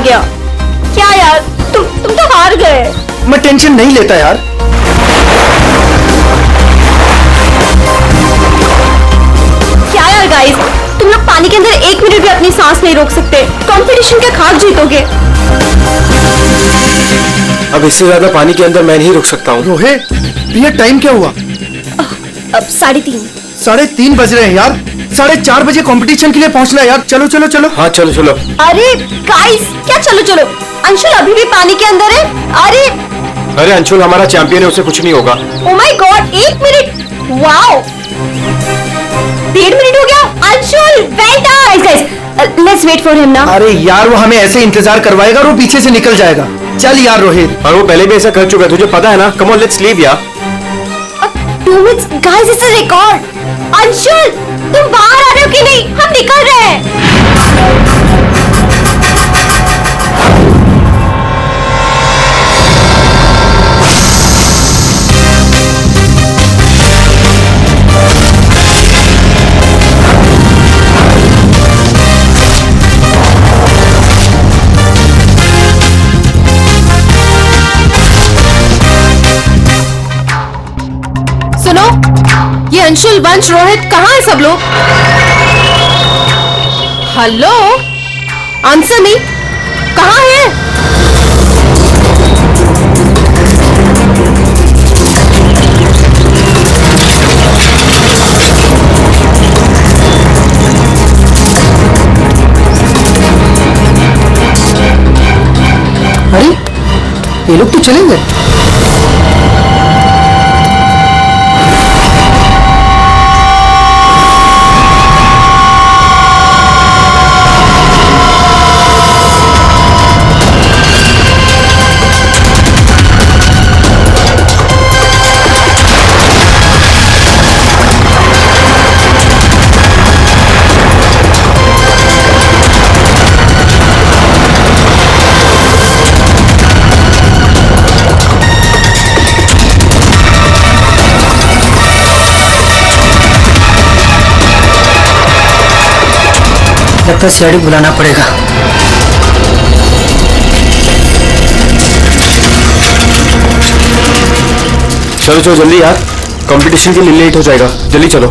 गया। क्या यार, तुम तो हार गए। मैं टेंशन नहीं लेता यार। क्या यार गाइस, तुम लोग पानी के अंदर 1 मिनट भी अपनी सांस नहीं रोक सकते। कंपटीशन के खाक जीतोगे। अब इससे ज्यादा पानी के अंदर मैं नहीं रुक सकता हूँ। रोहित, ये टाइम क्या हुआ? अब 3:30। 3:30 बज रहे हैं यार। 4:30 बजे कंपटीशन के लिए पहुंचना है यार। चलो चलो चलो। हाँ चलो चलो। अरे गाइस, क्या चलो चलो? अंशुल अभी भी पानी के अंदर है। अरे अंशुल हमारा चैंपियन है, उसे कुछ नहीं होगा। Oh my god, 1 minute. Wow, 1.5 minute हो गया। Anshul well done. Guys, let's wait for him now. अरे यार, वो हमें ऐसे इंतजार करवाएगा और वो पीछे से निकल जाएगा। चल यार रोहित। और वो पहले भी ऐसा कर चुका है, तुझे पता है ना। कम ऑन, लेट्स लीव यार। 2 minutes guys, it's a record. Anshul, तुम बाहर आ रहे हो कि नहीं? हम निकल रहे हैं। सुनो, ये अंशुल, वंश, रोहित कहाँ है सब लोग? हेलो, आंसर नहीं, कहाँ है? अरे ये लोग तो चले गए। लगता है सीआईडी बुलाना पड़ेगा। चलो चलो जल्दी यार, कंपटीशन के लिए लेट हो जाएगा। जल्दी चलो।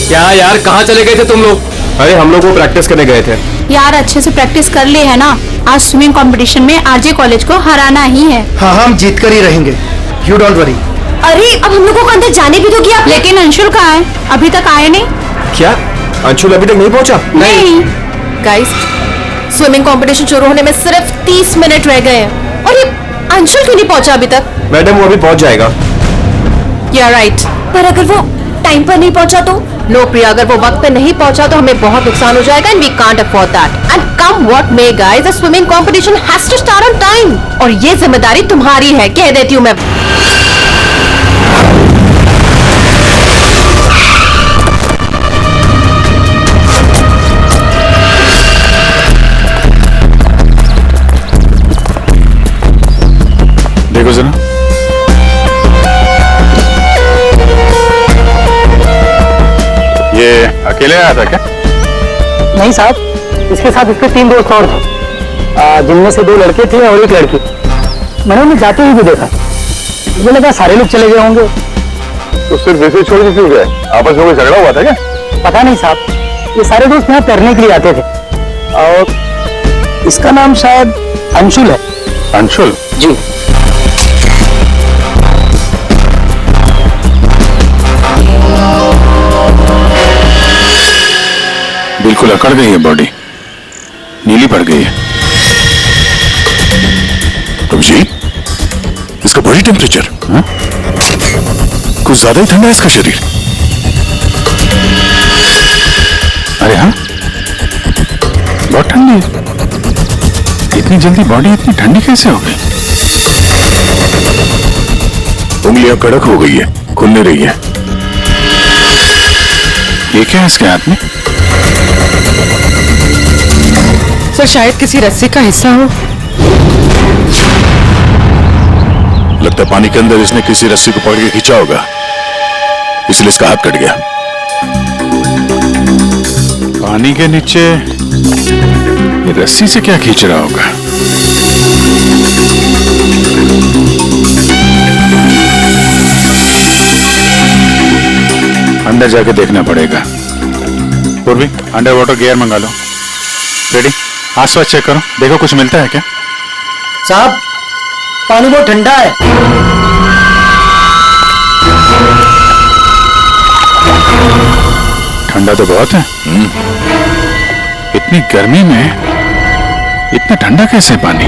क्या यार, कहाँ चले गए थे तुम लोग? अरे हम लोग वो प्रैक्टिस करने गए थे यार। अच्छे से प्रैक्टिस कर ली है ना। आज स्विमिंग कंपटीशन में आरजे कॉलेज को हराना ही है। हाँ, हम जीत कर ही रहेंगे। You don't worry. अरे अब हम लोगों को अंदर जाने भी तो किया। लेकिन अंशुल कहाँ है? अभी तक आए नहीं। क्या अंशुल अभी तक नहीं पहुंचा? नहीं गाइस, स्विमिंग कंपटीशन शुरू होने में सिर्फ 30 मिनट रह गए हैं और ये अंशुल क्यों नहीं पहुंचा अभी तक? मैडम वो अभी पहुंच जाएगा। या राइट। पर अगर वो टाइम पर नहीं पहुंचा तो? नो प्रिया, अगर वो वक्त पे नहीं पहुंचा तो हमें बहुत नुकसान हो जाएगा and we can't afford that. And come what may guys, the swimming competition has to start on time और ये जिम्मेदारी तुम्हारी है, कह देती हूँ मैं। देखो जरा, ये अकेले आया था क्या? नहीं साहब, इसके साथ इसके 3 दोस्त और थे, जिनमें से 2 लड़के थे और 1 लड़की। मैंने उन्हें जाते हुए भी देखा। मुझे लगा सारे लोग चले गए होंगे। तो सिर्फ वैसे छोड़ के क्यों गए? आपस में कोई झगड़ा हुआ था क्या? पता नहीं साहब, ये सारे दोस्त यहाँ तैरने के लिए आते थे और इसका नाम शायद अंशुल है। अंशुल? जी। बिल्कुल अकड़ गई है बॉडी, नीली पड़ गई है। तुम जी, इसका बॉडी टेम्परेचर कुछ ज्यादा ही ठंडा है इसका शरीर। अरे हाँ, बहुत ठंडी है। इतनी जल्दी बॉडी इतनी ठंडी कैसे हो गई? उंगलियां कड़क हो गई है, खुल नहीं रही है। ये क्या है इसके हाथ में? सर शायद किसी रस्सी का हिस्सा हो। लगता है पानी के अंदर इसने किसी रस्सी को पकड़ के खींचा होगा। इसलिए इसका हाथ कट गया। पानी के नीचे ये रस्सी से क्या खींच रहा होगा? अंदर जाके देखना पड़ेगा। पूर्वी, अंडर वाटर गियर मंगा लो। रेडी? आसपास चेक करो, देखो कुछ मिलता है क्या? साहब, पानी बहुत ठंडा है। ठंडा तो बहुत है। इतनी गर्मी में इतना ठंडा कैसे पानी?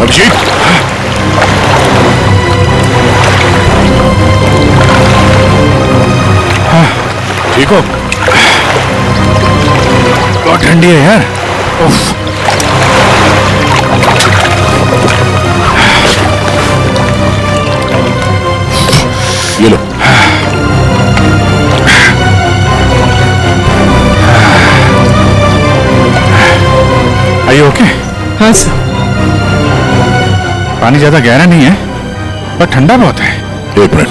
अभिजीत, ठीक हो? बहुत ठंडी है यार। उफ। ये लो। Are you okay? हाँ सर। पानी ज्यादा गहरा नहीं है पर ठंडा बहुत है। एक मिनट,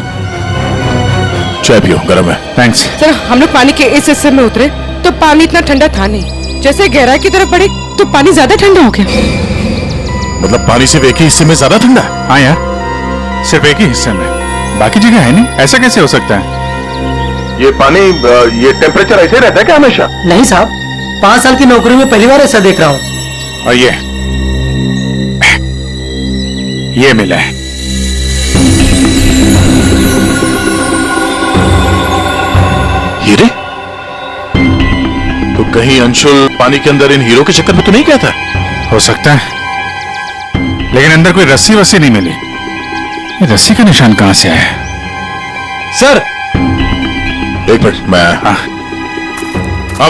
चाय पियो, गर्म है। थैंक्स। सर हम लोग पानी के इस हिस्से में उतरे तो पानी इतना ठंडा था नहीं, जैसे गहराई की तरफ बढ़े तो पानी ज्यादा ठंडा हो गया। मतलब पानी सिर्फ एक ही हिस्से में ज्यादा ठंडा? हाँ यार, सिर्फ एक ही हिस्से में, बाकी जगह है नहीं। ऐसा कैसे हो सकता है? ये पानी ये टेम्परेचर ऐसे रहता है क्या हमेशा? नहीं साहब, 5 साल की नौकरी में पहली बार ऐसा देख रहा हूँ। और ये मिला है। हीरे? तो कहीं अंशुल पानी के अंदर इन हीरो के चक्कर में तो नहीं गया था? हो सकता है, लेकिन अंदर कोई रस्सी वस्सी नहीं मिली। ये रस्सी का निशान कहां से आया? सर एक मिनट, मैं हाँ,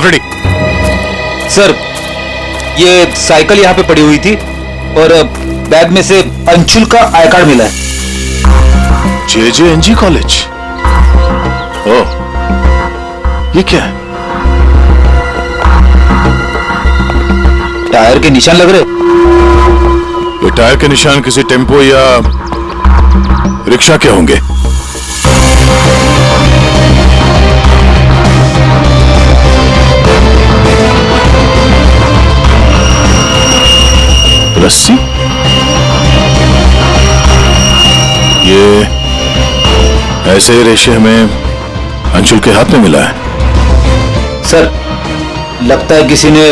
रेडी। सर, ये साइकिल यहाँ पे पड़ी हुई थी और बैग में से अंशुल का आई कार्ड मिला है। JJNG college. ओह, ये क्या है? टायर के निशान लग रहे। ये टायर के निशान किसी टेम्पो या रिक्शा के होंगे। रस्सी? ये ऐसे रेशे हमें अंशुल के हाथ में मिला है। सर, लगता है किसी ने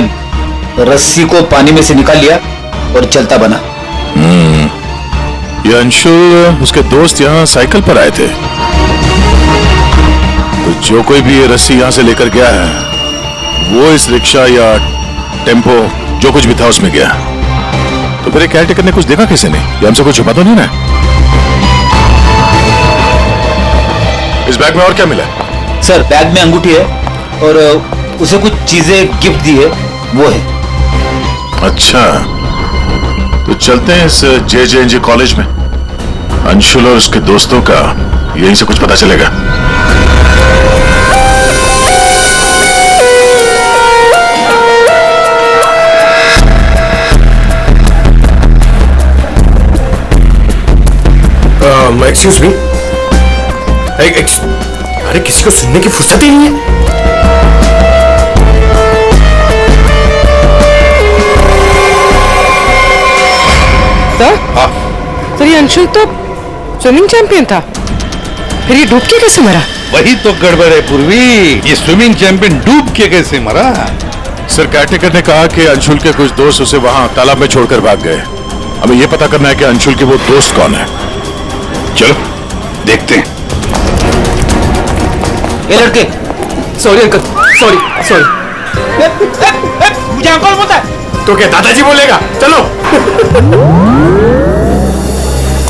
रस्सी को पानी में से निकाल लिया और चलता बना। ये अंशुल, उसके दोस्त यहाँ साइकिल पर आए थे, तो जो कोई भी ये रस्सी यहाँ से लेकर गया है वो इस रिक्शा या टेम्पो जो कुछ भी था उसमें गया। तो फिर केयर टेकर ने कुछ देखा किसी ने? ये हमसे कुछ छुपा तो नहीं ना? इस बैग में और क्या मिला है? सर, बैग में अंगूठी है और उसे कुछ चीजें गिफ्ट दी है, वो है। अच्छा, तो चलते हैं इस JJNG कॉलेज में। अंशुल और उसके दोस्तों का यहीं से कुछ पता चलेगा। Excuse me. अरे किसी को सुनने की फुर्सत ही नहीं है। सर, ये अंशुल तो स्विमिंग चैंपियन था, फिर ये डूब के कैसे मरा? वही तो गड़बड़ है पूर्वी, ये स्विमिंग चैंपियन डूब के कैसे मरा? सर, केयरटेकर ने कहा कि अंशुल के कुछ दोस्त उसे वहां तालाब में छोड़कर भाग गए। हमें यह पता करना है कि अंशुल के वो दोस्त कौन है। चलो देखते हैं। ये लड़के। Sorry uncle, sorry. मुझे अंकल बोलता है तो क्या दादाजी बोलेगा? चलो।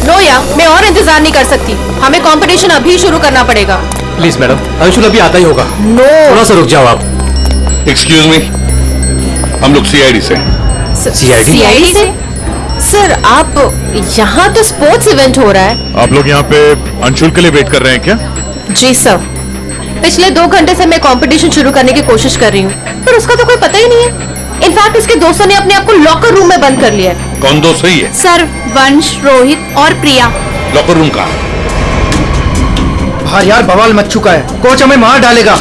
नो या, मैं और इंतजार नहीं कर सकती, हमें कंपटीशन अभी शुरू करना पड़ेगा। प्लीज मैडम, अंशुल अभी आता ही होगा। नो, थोड़ा सा रुक जाओ आप। एक्सक्यूज मी, हम लोग CID से। CID से? सर, आप यहाँ तो स्पोर्ट्स इवेंट हो रहा है। आप लोग यहाँ पे अंशुल के लिए वेट कर रहे हैं क्या? जी सर, पिछले 2 घंटे से मैं कंपटीशन शुरू करने की कोशिश कर रही हूँ, पर उसका तो कोई पता ही नहीं है। इनफैक्ट इसके दोस्तों ने अपने आप को लॉकर रूम में बंद कर लिया है। कौन दोस्त सही है? सर, वंश, रोहित और प्रिया। लॉकर रूम का? बाहर यार बवाल मच चुका है, कोच हमें मार डालेगा।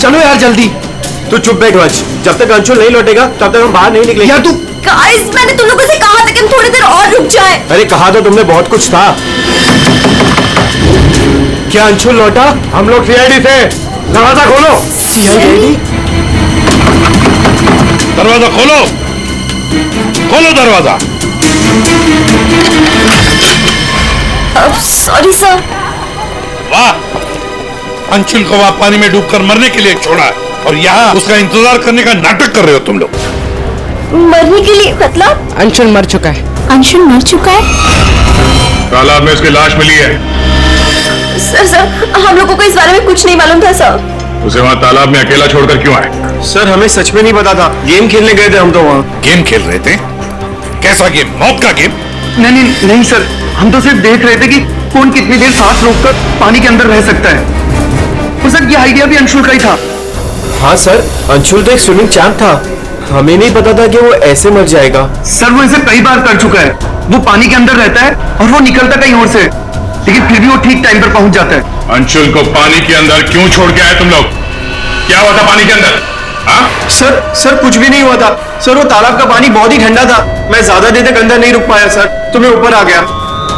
चलो यार जल्दी। तू चुप बैठ वंश, जब तक अंशुल नहीं लौटेगा तब तक हम बाहर नहीं निकलेंगे। यार तू। गाइस, मैंने तुम लोगों से कहा था कि हम थोड़ी देर और रुक जाएं। अरे कहा तो तुमने बहुत कुछ था। क्या अंशुल लौटा? हम लोग CID से। दरवाजा खोलो। CID? दरवाजा खोलो, खोलो दरवाजा। Sorry sir. वाह, अंशुल को वहां पानी में डूबकर मरने के लिए छोड़ा और यहाँ उसका इंतजार करने का नाटक कर रहे हो तुम लोग। मरने के लिए मतलब? अंशुल मर चुका है। अंशुल मर चुका है? तालाब में उसकी लाश मिली है। सर, हम लोगों को इस बारे में कुछ नहीं मालूम था सर। उसे वहां तालाब में अकेला छोड़कर क्यों आए? सर, हमें सच में नहीं पता था। गेम खेलने गए थे हम तो वहाँ। गेम खेल रहे थे? कैसा गेम? मौत का गेम? नहीं सर, हम तो सिर्फ देख रहे थे कि कौन कितनी देर सांस रोककर पानी के अंदर रह सकता है। और सर, ये आइडिया भी अंशुल का ही था। हाँ सर, अंशुल तो एक स्विमिंग चैंप था, हमें नहीं पता था कि वो ऐसे मर जाएगा। सर, वो इसे कई बार कर चुका है। वो पानी के अंदर रहता है और वो निकलता कहीं और से, लेकिन फिर भी वो ठीक टाइम पर पहुंच जाता है। अंशुल को पानी के अंदर क्यों छोड़ के आए तुम लोग? क्या हुआ था पानी के अंदर? हाँ? सर कुछ भी नहीं हुआ था। सर, वो तालाब का पानी बहुत ही ठंडा था। मैं ज्यादा देर तक अंदर नहीं रुक पाया सर, तो मैं ऊपर आ गया।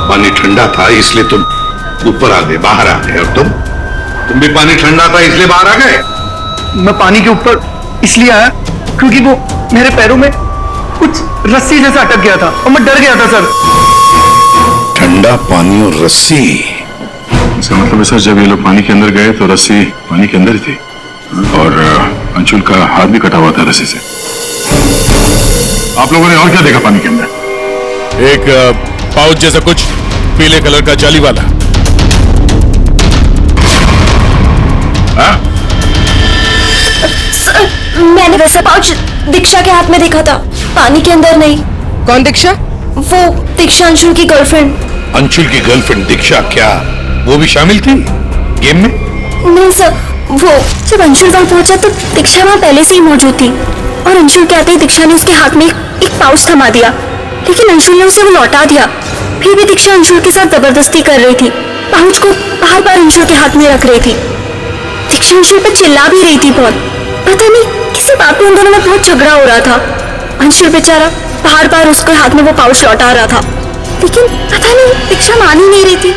पानी ठंडा था इसलिए तुम ऊपर आ गए, बाहर आ गए। और तुम भी पानी ठंडा था इसलिए बाहर आ गए? मैं पानी के ऊपर इसलिए आया क्योंकि वो मेरे पैरों में कुछ रस्सी जैसा अटक गया था और मैं डर गया था सर। ठंडा पानी और रस्सी? इसका मतलब है सर, जब ये लोग पानी के अंदर गए तो रस्सी पानी के अंदर ही थी और अंशुल का हाथ भी कटा हुआ था रस्सी से। आप लोगों ने और क्या देखा पानी के अंदर? एक पाउच जैसा कुछ पीले कलर का जाली वाला। सर, मैंने वैसा पाउच दीक्षा के हाथ में देखा था, पानी के अंदर नहीं। कौन दीक्षा? वो दीक्षा अंशुल की गर्लफ्रेंड। अंशुल की गर्लफ्रेंड दीक्षा, क्या वो भी शामिल थी गेम में? नहीं सर, वो जब अंशुल वहां पहुंचा तो दीक्षा वहां पहले से ही मौजूद थी और अंशुल के आते ही दीक्षा ने उसके हाथ में एक पाउच थमा दिया, लेकिन अंशुल ने उसे वो लौटा दिया। फिर भी दीक्षा अंशुल के साथ जबरदस्ती कर रही थी, पाउच को बार बार अंशुल के हाथ में रख रही थी। दीक्षा अंशुल पर चिल्ला भी रही थी बहुत, पता नहीं किसी बात में उन दोनों में बहुत झगड़ा हो रहा था। अंशुल बेचारा बार बार उसके हाथ में वो पाउच लौटा रहा था, लेकिन पता नहीं दीक्षा मान ही नहीं रही थी।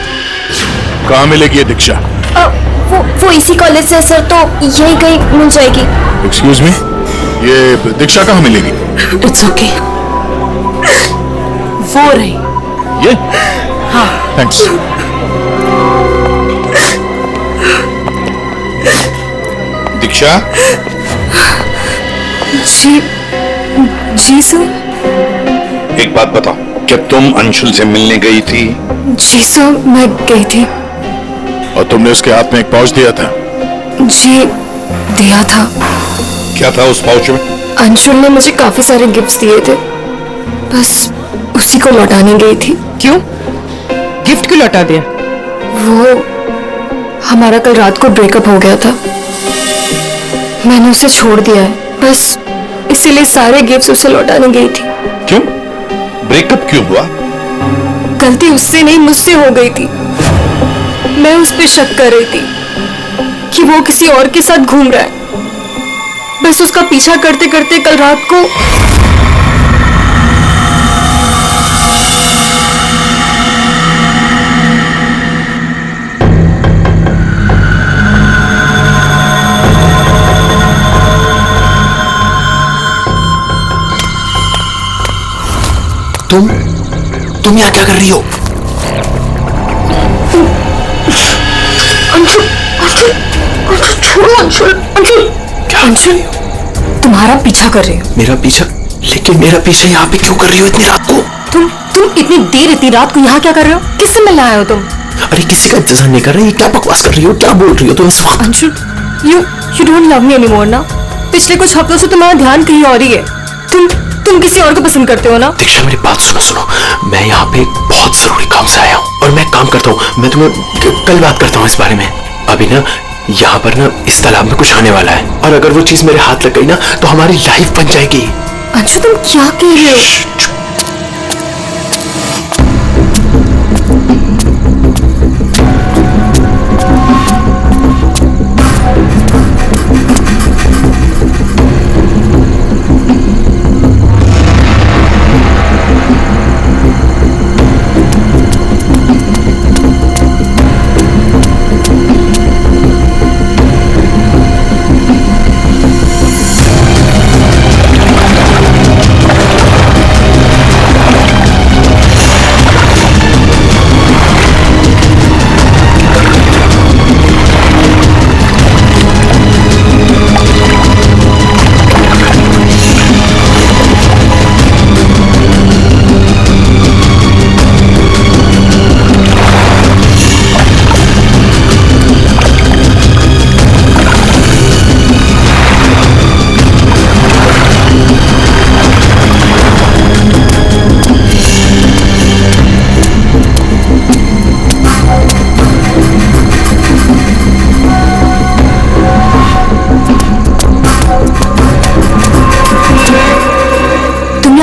कहाँ मिलेगी ये दीक्षा? वो इसी कॉलेज से सर, तो यही कहीं मिल जाएगी। एक्सक्यूज मी, ये दीक्षा कहाँ मिलेगी? इट्स ओके, वो रही। ये? हाँ। थैंक्स। दीक्षा? जी सर। एक बात बताओ, क्या तुम अंशुल से मिलने गई थी? जी सर, मैं गई थी। और तुमने उसके हाथ में एक पाउच दिया था? जी दिया था। क्या था उस पाउच में? अंशुल ने मुझे काफी सारे गिफ्ट्स दिए थे, बस उसी को लौटाने गई थी। क्यों? गिफ्ट क्यों लौटा दिया? वो हमारा कल रात को ब्रेकअप हो गया था, मैंने उसे छोड़ दिया है, बस इसीलिए सारे गिफ्ट्स उसे लौटाने गई थी। क्यों? ब्रेकअप क्यों हुआ? गलती उससे नहीं मुझसे हो गई थी। मैं उस पर शक कर रही थी कि वो किसी और के साथ घूम रहा है, बस उसका पीछा करते करते कल रात को तुम यहाँ क्या कर रही हो? अंशुल, अंशुल, अंशुल छोड़ो अंशुल, अंशुल। क्या? अंशुल, तुम्हारा पीछा कर रही हो। मेरा पीछा? लेकिन मेरा पीछा यहाँ पे क्यों कर रही हो इतनी रात को? तुम इतनी देर इतनी रात को यहाँ क्या कर रहे हो? किससे मिलने आए हो तुम? अरे किसी का इंतजार नहीं कर रही, क्या बकवास कर रही हो, क्या बोल रही हो तुम इस वक्त? Anshul, you don't love me anymore ना? पिछले कुछ हफ्तों से तुम्हारा ध्यान कहीं और ही है। तुम किसी और को पसंद करते हो ना? दीक्षा मेरी बात सुनो, मैं यहाँ पे बहुत जरूरी काम से आया हूँ और मैं काम करता हूँ, मैं तुम्हें कल बात करता हूँ इस बारे में। अभी ना यहाँ पर ना इस तालाब में कुछ आने वाला है और अगर वो चीज मेरे हाथ लग गई ना तो हमारी लाइफ बन जाएगी। अंशुल तुम क्या कह रहे हो?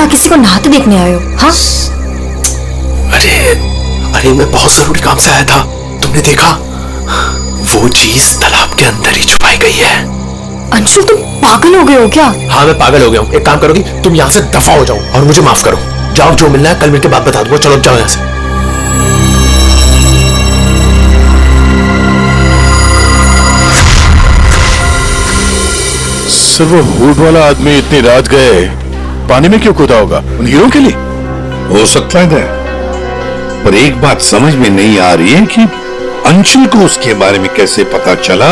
किसी को नहाते देखने आए हो? हाँ? अरे मैं बहुत जरूरी काम से आया था। तुमने देखा? वो चीज तालाब के अंदर ही छुपाई गई है। अंशुल तुम पागल हो गए हो क्या? हाँ मैं पागल हो गया हूँ। एक काम करोगी, तुम यहाँ से दफा हो जाओ और मुझे माफ करो। जाओ, जो मिलना है कल मिलकर बात बता दूंगा। चलो जाओ यहाँ से। सर वो हुड वाला आदमी इतनी रात गए पानी में क्यों कूदा होगा? उन हीरो के लिए? हो सकता है, पर एक बात समझ में नहीं आ रही है कि अंशुल को उसके बारे में कैसे पता चला।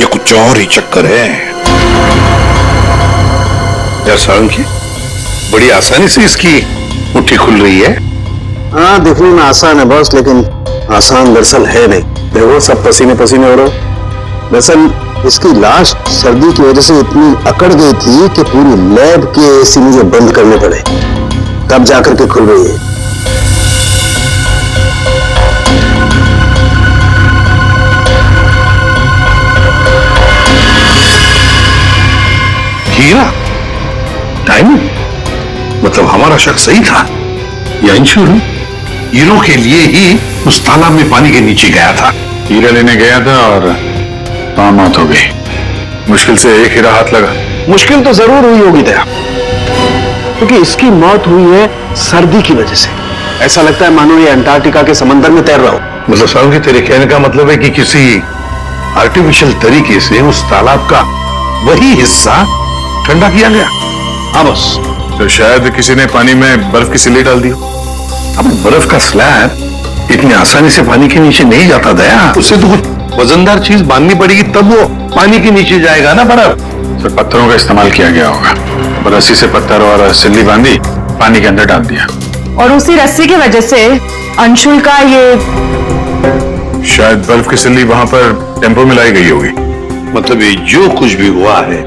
ये कुछ और ही चक्कर है। यार सारंगी, बड़ी आसानी से इसकी मुट्ठी खुल रही है। हाँ दिखने में आसान है बॉस, लेकिन आसान दरअसल है नहीं। देखो सब पसीने पसीने हो रहे हो। दरअसल इसकी लाश सर्दी की वजह से इतनी अकड़ गई थी कि पूरी लैब के एसी मुझे बंद करने पड़े, तब जाकर के खुल रही है। हीरा, डायमंड, मतलब हमारा शक सही था। ये अंशुल हीरो के लिए ही उस तालाब में पानी के नीचे गया था। हीरा लेने गया था और वहां मौत हो गई। मुश्किल से एक हीरा हाथ लगा। मुश्किल तो जरूर हुई होगी दया, क्योंकि इसकी मौत हुई है सर्दी की वजह से। ऐसा लगता है मानो ये अंटार्कटिका के समंदर में तैर रहा हो। मतलब साहब, तेरे कहने का मतलब है कि किसी आर्टिफिशियल तरीके से उस तालाब का वही हिस्सा ठंडा किया गया। हाँ बस। तो शायद किसी ने पानी में बर्फ की सिल्ली डाल दी। अब बर्फ का स्लैब इतनी आसानी से पानी के नीचे नहीं जाता दया। उससे तो कुछ वजनदार चीज बांधनी पड़ेगी, तब वो पानी के नीचे जाएगा ना बर्फ। तो पत्थरों का इस्तेमाल किया गया होगा। रस्सी से पत्थर और सिल्ली बांधी, पानी के अंदर डाल दिया। और उसी रस्सी की वजह से अंशुल का ये शायद बर्फ की सिल्ली वहां पर टेम्पो में लाई गई होगी। मतलब ये जो कुछ भी हुआ है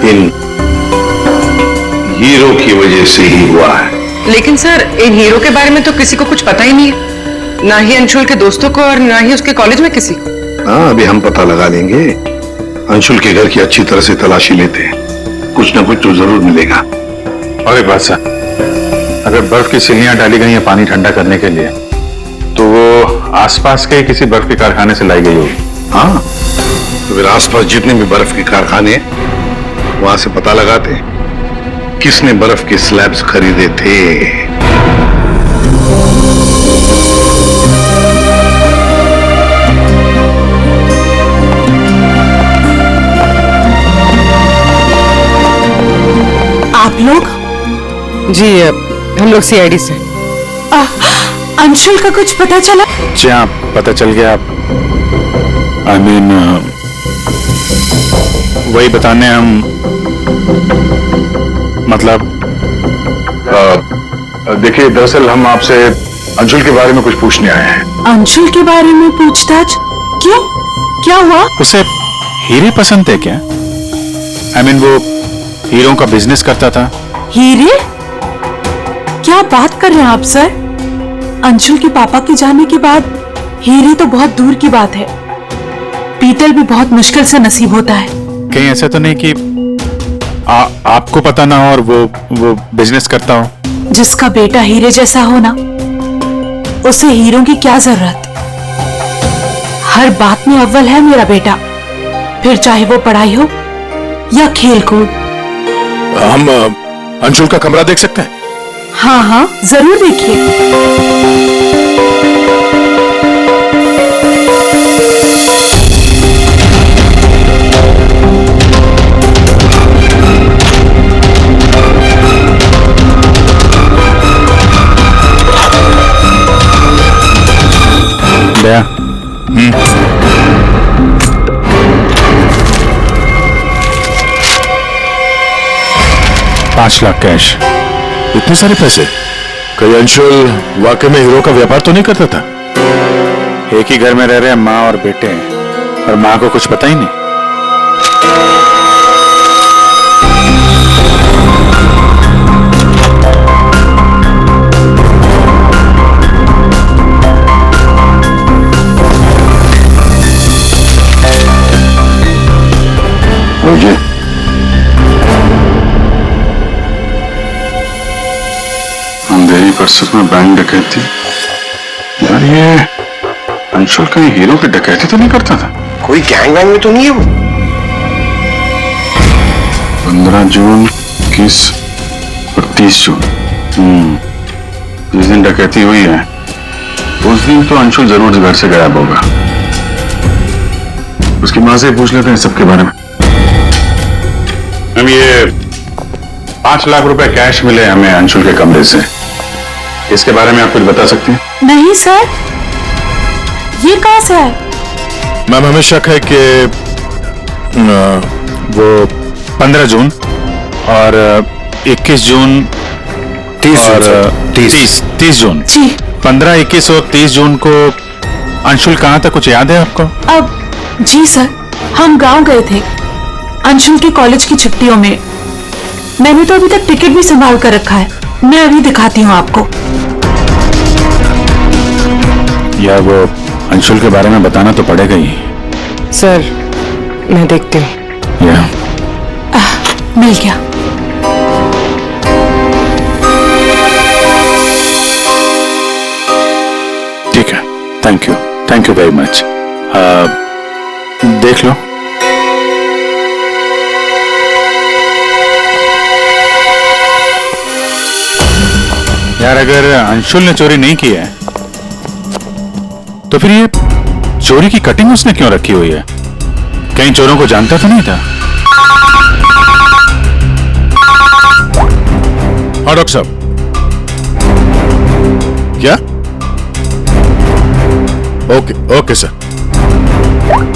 इन हीरो की वजह से ही हुआ है। लेकिन सर, इन हीरो के बारे में तो किसी को कुछ पता ही नहीं है, ना ही अंशुल के दोस्तों को और ना ही उसके कॉलेज में किसी को। हाँ, अभी हम पता लगा लेंगे। अंशुल के घर की अच्छी तरह से तलाशी लेते हैं, कुछ ना कुछ तो जरूर मिलेगा। और एक बात सर, अगर बर्फ की सिल्लियां डाली गई हैं पानी ठंडा करने के लिए, तो वो आसपास के किसी बर्फ के कारखाने से लाई गई होगी। हाँ, तो फिर आसपास जितने भी बर्फ के कारखाने हैं, वहां से पता लगाते हैं किसने बर्फ के स्लैब्स खरीदे थे। आप लोग? जी, हम लोग सीआईडी से। अंशुल का कुछ पता चला? जी हाँ, पता चल गया। आई मीन वही बताने हम, मतलब देखिए, दरअसल हम आपसे अंशुल के बारे में कुछ पूछने आए हैं। अंशुल के बारे में पूछताछ? क्यों? क्या हुआ? उसे हीरे पसंद थे क्या? आई मीन वो हीरों का बिजनेस करता था। हीरे? क्या बात कर रहे हैं आप सर? अंशुल के पापा के जाने के बाद हीरे तो बहुत दूर की बात है। पीतल भी बहुत मुश्किल से नसीब होता है। कहीं ऐसा तो नहीं कि आपको पता ना हो और वो बिजनेस करता हो? जिसका बेटा हीरे जैसा हो ना, उसे हीरों की क्या जरूरत। हर बात में अव्वल है मेरा बेटा, फिर चाहे वो पढ़ाई हो या खेल कूद। हम अंशुल का कमरा देख सकते हैं? हाँ हाँ, जरूर देखिए। दया, 5 लाख कैश। इतने सारे पैसे? कहीं अंशुल वाकई में हीरो का व्यापार तो नहीं करता था? एक ही घर में रह रहे हैं माँ और बेटे, और माँ को कुछ पता ही नहीं। मुझे अंधेरी परिसर में बैंक डकैती। यार, ये अंशुल कहीं हीरो की डकैती तो नहीं करता था? कोई गैंग वैंग में तो नहीं है वो? 15 जून, 21 और 30 जून। जिस दिन डकैती हुई है उस दिन तो अंशुल जरूर घर से गायब होगा। उसकी माँ से पूछ लेते हैं सबके बारे में। हम ये 5 लाख रुपए कैश मिले हमें अंशुल के कमरे से, इसके बारे में आप कुछ बता सकती हैं? नहीं सर, ये कहाँ से है? मैम, हमें शक है कि वो 15 जून और 21 जून 30 जून जी। 15, 21 और 30 जून को अंशुल कहाँ था, कुछ याद है आपको? अब जी सर, हम गांव गए थे अंशुल के कॉलेज की छुट्टियों में। मैंने तो अभी तक टिकट भी संभाल कर रखा है, मैं अभी दिखाती हूँ आपको। यार वो अंशुल के बारे में बताना तो पड़ेगा ही। सर मैं देखती हूँ। मिल गया। ठीक है, थैंक यू वेरी मच। देख लो। यार अगर अंशुल ने चोरी नहीं की है तो फिर ये चोरी की कटिंग उसने क्यों रखी हुई है? कहीं चोरों को जानता तो नहीं था? हाँ डॉक्टर साहब। क्या? Okay sir.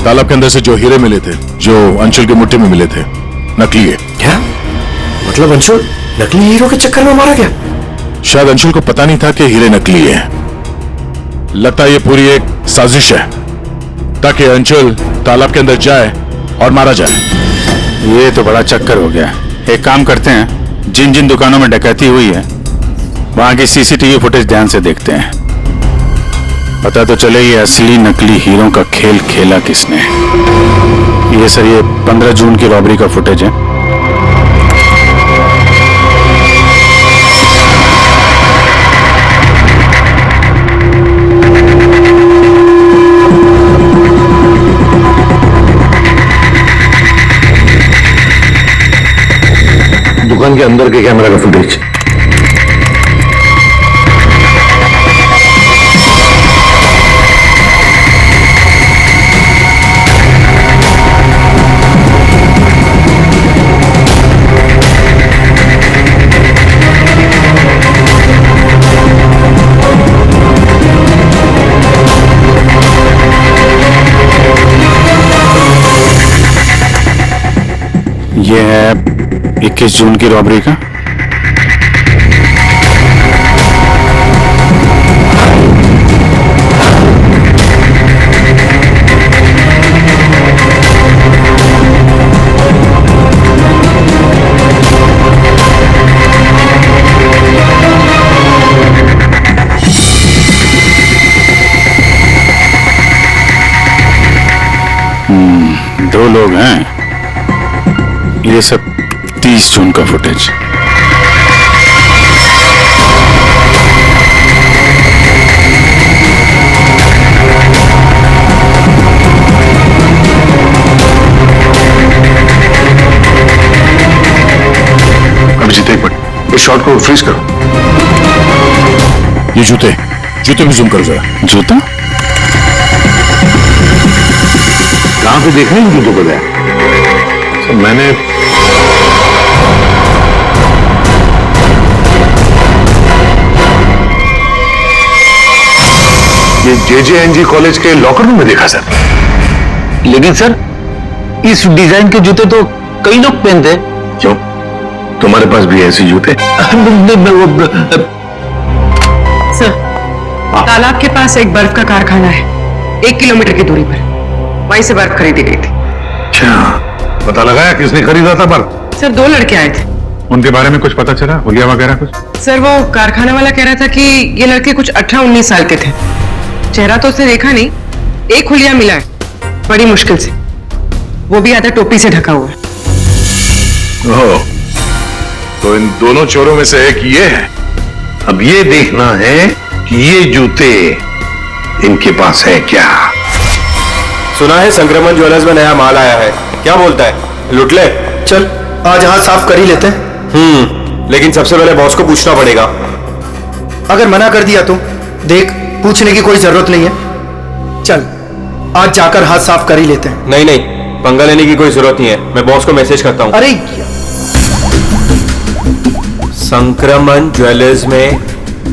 तालाब के अंदर से जो हीरे मिले थे, जो अंशुल की मुट्ठी में मिले थे, नकली है। क्या मतलब? अंशुल नकली हीरो के चक्कर में मारा गया? शायद अंशुल को पता नहीं था कि हीरे नकली है। लगता है ये पूरी एक साजिश है ताकि अंशुल तालाब के अंदर जाए और मारा जाए। ये तो बड़ा चक्कर हो गया। एक काम करते हैं, जिन जिन दुकानों में डकैती हुई है वहां की सीसीटीवी फुटेज ध्यान से देखते हैं। पता तो चले ये असली नकली हीरो का खेल खेला किसने। ये सर, ये 15 जून की रॉबरी का फुटेज है। दुकान के अंदर के कैमरा का फुटेज। ये है 21 जून की रॉबरी का। दो लोग हैं। ये सब 30 जून का फुटेज। अभिजीत एक मिनट, इस शॉट को फ्रीज करो। ये जूते भी जूम करो जरा। जूता कहां पे देख रहे हैं जूतों को? मैंने ये JJNG कॉलेज के लॉकर रूम में देखा सर। लेकिन सर इस डिजाइन के जूते तो कई लोग पहनते हैं। क्यों, तुम्हारे पास भी ऐसे जूते? सर तालाब के पास एक बर्फ का कारखाना है, 1 किलोमीटर की दूरी पर। वहीं से बर्फ खरीदी गई थी। अच्छा, पता लगाया किसने खरीदा था बर्फ? सर 2 लड़के आए थे। उनके बारे में कुछ पता चला? हुलिया वगैरह कुछ? सर वो कारखाना वाला कह रहा था कि ये लड़के कुछ 18-19 साल के थे। चेहरा तो उसने देखा नहीं, एक हुलिया मिला है बड़ी मुश्किल से, वो भी आधा टोपी से ढका हुआ है। ओह, तो इन दोनों चोरों में से एक ये है। अब ये देखना है कि ये जूते इनके पास है क्या। सुना है संक्रमण ज्वेलर्स में नया माल आया है, क्या बोलता है? लुट ले? चल आज हाथ साफ कर ही लेते हैं। लेकिन सबसे पहले बॉस को पूछना पड़ेगा। अगर मना कर दिया तो देख, पूछने की कोई जरूरत नहीं है। चल आज जाकर हाथ साफ कर ही लेते हैं। नहीं, पंगा लेने की कोई जरूरत नहीं है, मैं बॉस को मैसेज करता हूँ। अरे संक्रमण ज्वेलर्स में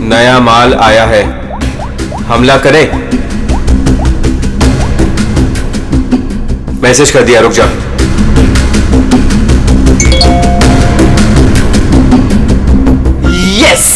नया माल आया है, हमला करें? मैसेज कर दिया, रुक जा। यस,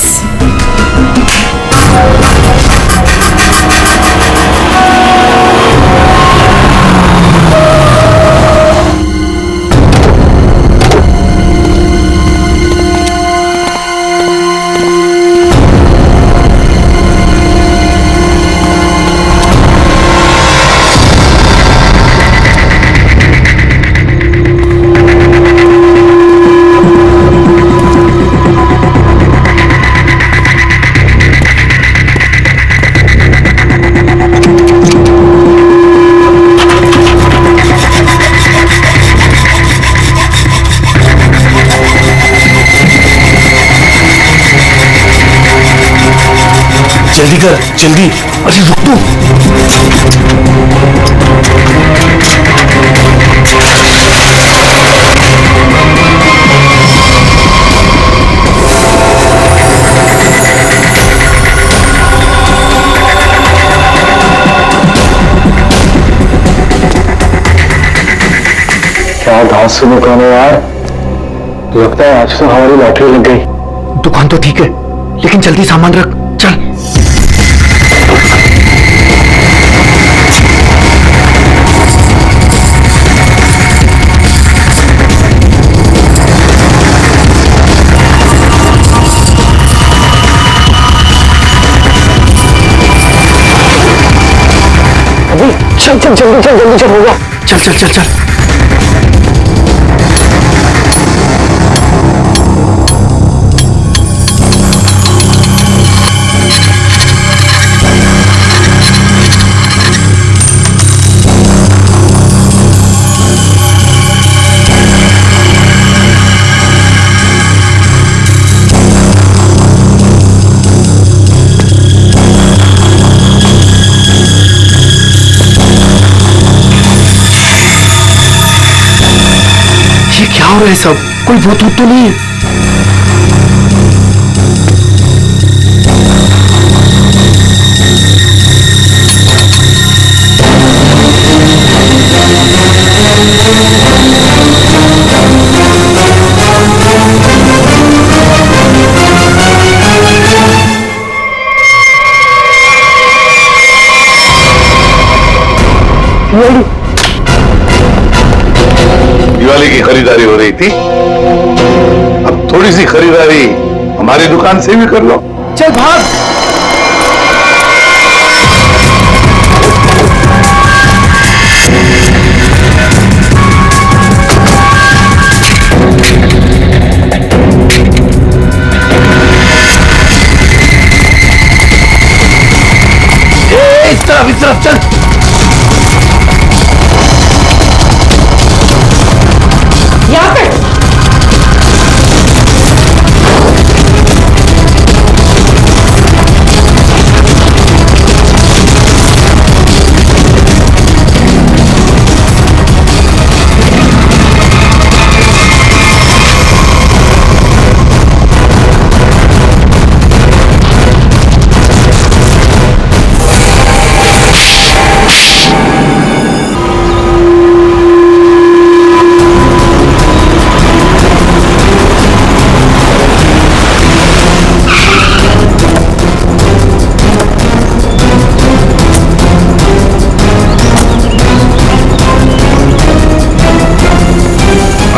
जल्दी कर, जल्दी। अरे रुक तू। क्या घास से दुकान है यार, लगता है आज तो हमारी लॉटरी लग गई। दुकान तो ठीक है, लेकिन जल्दी सामान रख, चल। अभी चल चल जल्दी चल, जल्दी चल, होगा। चल चल चल चल। ये क्या हो रहा है सब? कोई भूत वूत तो नहीं है? दिवाली की खरीदारी हो रही थी, अब थोड़ी सी खरीदारी हमारी दुकान से भी कर लो। चल भाग। इस तरफ चल। यहाँ पे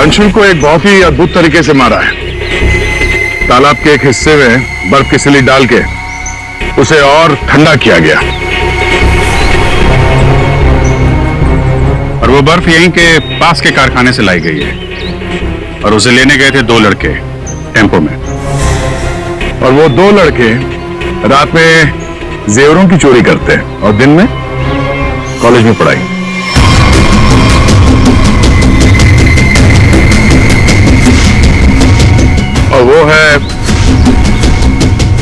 अंशुल को एक बहुत ही अद्भुत तरीके से मारा है। तालाब के एक हिस्से में बर्फ की सिली डाल के उसे और ठंडा किया गया, और वो बर्फ यहीं के पास के कारखाने से लाई गई है, और उसे लेने गए थे 2 लड़के टेम्पो में, और वो 2 लड़के रात में जेवरों की चोरी करते हैं और दिन में कॉलेज में पढ़ाई। और वो है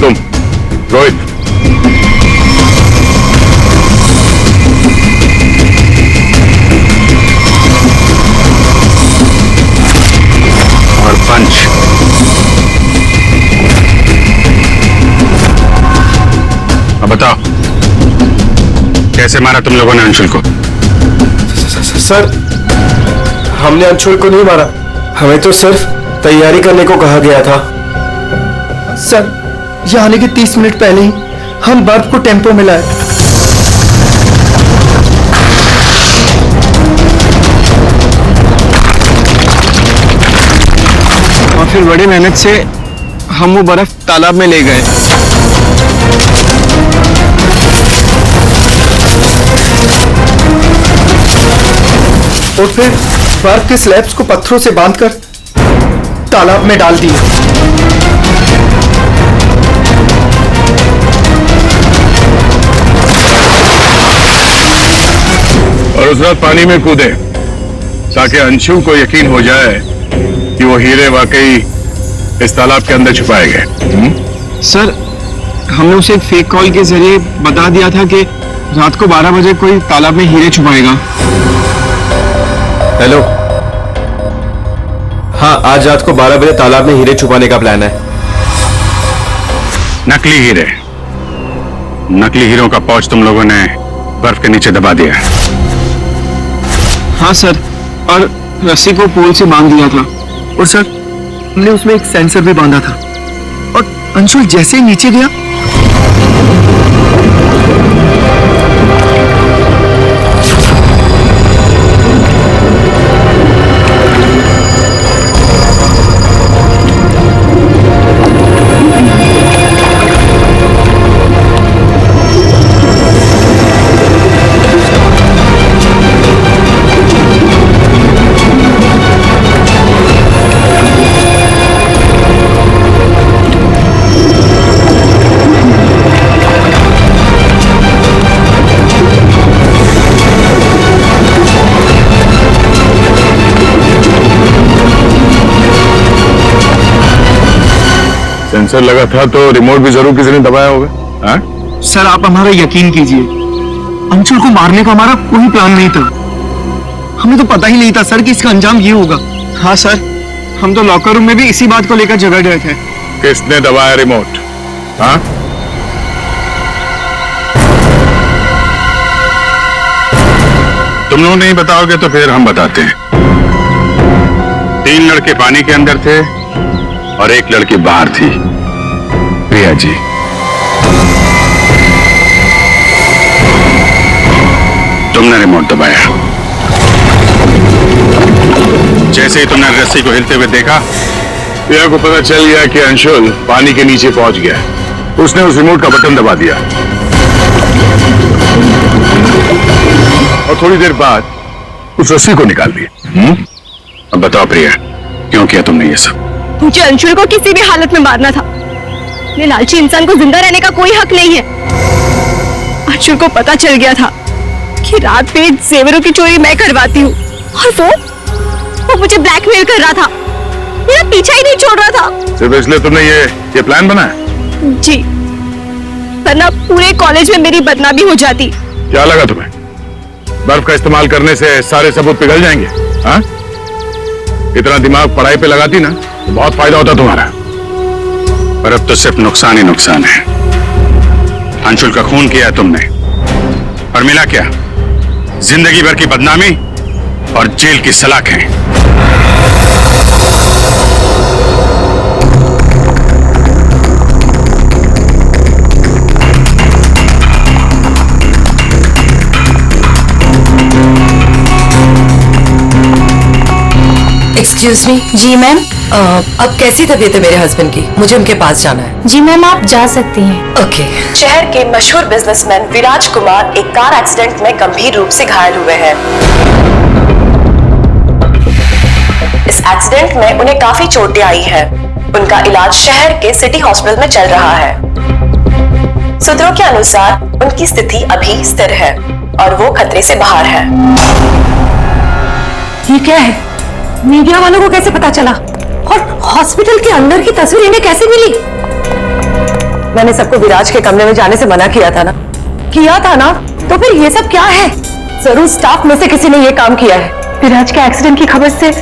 तुम, रोहित। और पंच। अब बताओ, कैसे मारा तुम लोगों ने अंशुल को? सर, हमने अंशुल को नहीं मारा, हमें तो सिर्फ तैयारी करने को कहा गया था। सर, यहाँ आने के 30 मिनट पहले ही हम बर्फ को टेम्पो में लाए। और फिर बड़ी मेहनत से हम वो बर्फ तालाब में ले गए। और फिर बर्फ के स्लैब्स को पत्थरों से बांधकर तालाब में डाल दिए। और उस रात पानी में कूदे ताकि अंशु को यकीन हो जाए कि वो हीरे वाकई इस तालाब के अंदर छुपाए गए। सर, हमने उसे एक फेक कॉल के जरिए बता दिया था कि रात को 12 बजे कोई तालाब में हीरे छुपाएगा। हेलो। हाँ, आज रात को 12 बजे तालाब में हीरे छुपाने का प्लान है। नकली हीरे, नकली हीरों का पाउच तुम लोगों ने बर्फ के नीचे दबा दिया। हाँ सर, और रस्सी को पोल से बांध दिया था। और सर, हमने उसमें एक सेंसर भी बांधा था। और अंशुल जैसे ही नीचे गया, सेंसर लगा था तो रिमोट भी जरूर किसी ने दबाया होगा। हाँ? सर आप हमारा यकीन कीजिए, अंशुल को मारने का हमारा कोई प्लान नहीं था। हमें तो पता ही नहीं था सर कि इसका अंजाम ये होगा। हाँ सर, हम तो लॉकर रूम में भी इसी बात को लेकर झगड़ रहे थे। किसने दबाया रिमोट? हाँ? तुम लोग नहीं बताओगे तो फिर हम बताते हैं। 3 लड़के पानी के अंदर थे और 1 लड़की बाहर थी, प्रिया जी। तुमने रिमोट दबाया। जैसे ही तुमने रस्सी को हिलते हुए देखा, प्रिया को पता चल गया कि अंशुल पानी के नीचे पहुंच गया। उसने उस रिमोट का बटन दबा दिया और थोड़ी देर बाद उस रस्सी को निकाल दिया। अब बताओ प्रिया, क्यों किया तुमने ये सब? मुझे अंशुल को किसी भी हालत में मारना था। ये लालची इंसान को जिंदा रहने का कोई हक नहीं है। अंशुल को पता चल गया था कि रात में जेवरों की चोरी मैं करवाती हूँ, और वो मुझे ब्लैकमेल कर रहा था, मेरा पीछा ही नहीं छोड़ रहा था। सिर्फ इसलिए तुमने ये प्लान बनाया? जी, वरना पूरे कॉलेज में मेरी बदनामी हो जाती। क्या लगा तुम्हें बर्फ का इस्तेमाल करने से सारे सबूत पिघल जाएंगे? हाँ? इतना दिमाग पढ़ाई पे लगाती ना तो बहुत फायदा होता तुम्हारा। पर अब तो सिर्फ नुकसान ही नुकसान है। अंशुल का खून किया तुमने, और मिला क्या? जिंदगी भर की बदनामी और जेल की सलाखें। Excuse me. जी मैम। अब कैसी तबीयत है मेरे हस्बैंड की? मुझे उनके पास जाना है। जी मैम, आप जा सकती हैं। ओके। शहर के मशहूर बिजनेसमैन विराज कुमार एक कार एक्सीडेंट में गंभीर रूप से घायल हुए हैं। इस एक्सीडेंट में उन्हें काफी चोटें आई हैं। उनका इलाज शहर के सिटी हॉस्पिटल में चल रहा है। सूत्रों के अनुसार उनकी स्थिति अभी स्थिर है और वो खतरे से बाहर है। ये क्या है? मीडिया वालों को कैसे पता चला? और हॉस्पिटल के अंदर की तस्वीर इन्हें कैसे मिली? मैंने सबको विराज के कमरे में जाने से मना किया था ना। किया था ना, तो फिर ये सब क्या है? जरूर स्टाफ में से किसी ने ये काम किया है। विराज के एक्सीडेंट की खबर से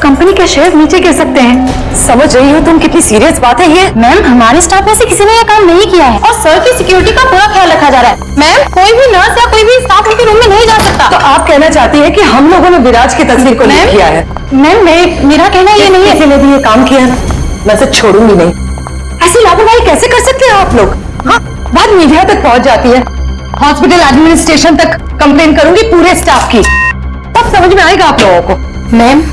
कंपनी के शेयर नीचे गिर सकते हैं। समझ रही हो तुम कितनी सीरियस बात है ये? मैम, हमारे स्टाफ में से किसी ने यह काम नहीं किया है, और सर की सिक्योरिटी का पूरा ख्याल रखा जा रहा है। मैम, कोई भी नर्स या कोई भी स्टाफ उनके रूम में नहीं जा सकता। तो आप कहना चाहती है कि हम लोगों ने विराज की तस्वीर को नहीं किया है? मैम, मेरा कहना ये नहीं है। किसी ने भी ये काम किया ना, मैं से छोड़ूंगी नहीं। ऐसी लापरवाही कैसे कर सकते हैं आप लोग? हाँ, बात मीडिया तक पहुंच जाती है। हॉस्पिटल एडमिनिस्ट्रेशन तक कंप्लेन करूंगी पूरे स्टाफ की, तब समझ में आएगा आप लोगों को। मैम,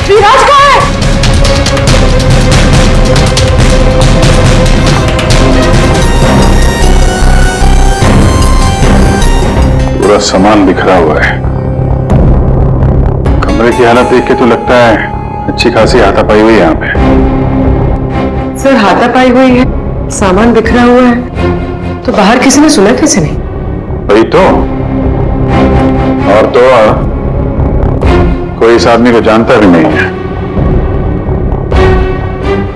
विराज कहाँ है? पूरा सामान बिखरा हुआ है। कमरे की हालत देख के तो लगता है अच्छी खासी हाथापाई हुई है यहाँ पे। सर, हाथापाई हुई है, सामान बिखरा हुआ है, तो बाहर किसी ने सुना कैसे नहीं? वही तो। और तो कोई इस आदमी को जानता भी नहीं है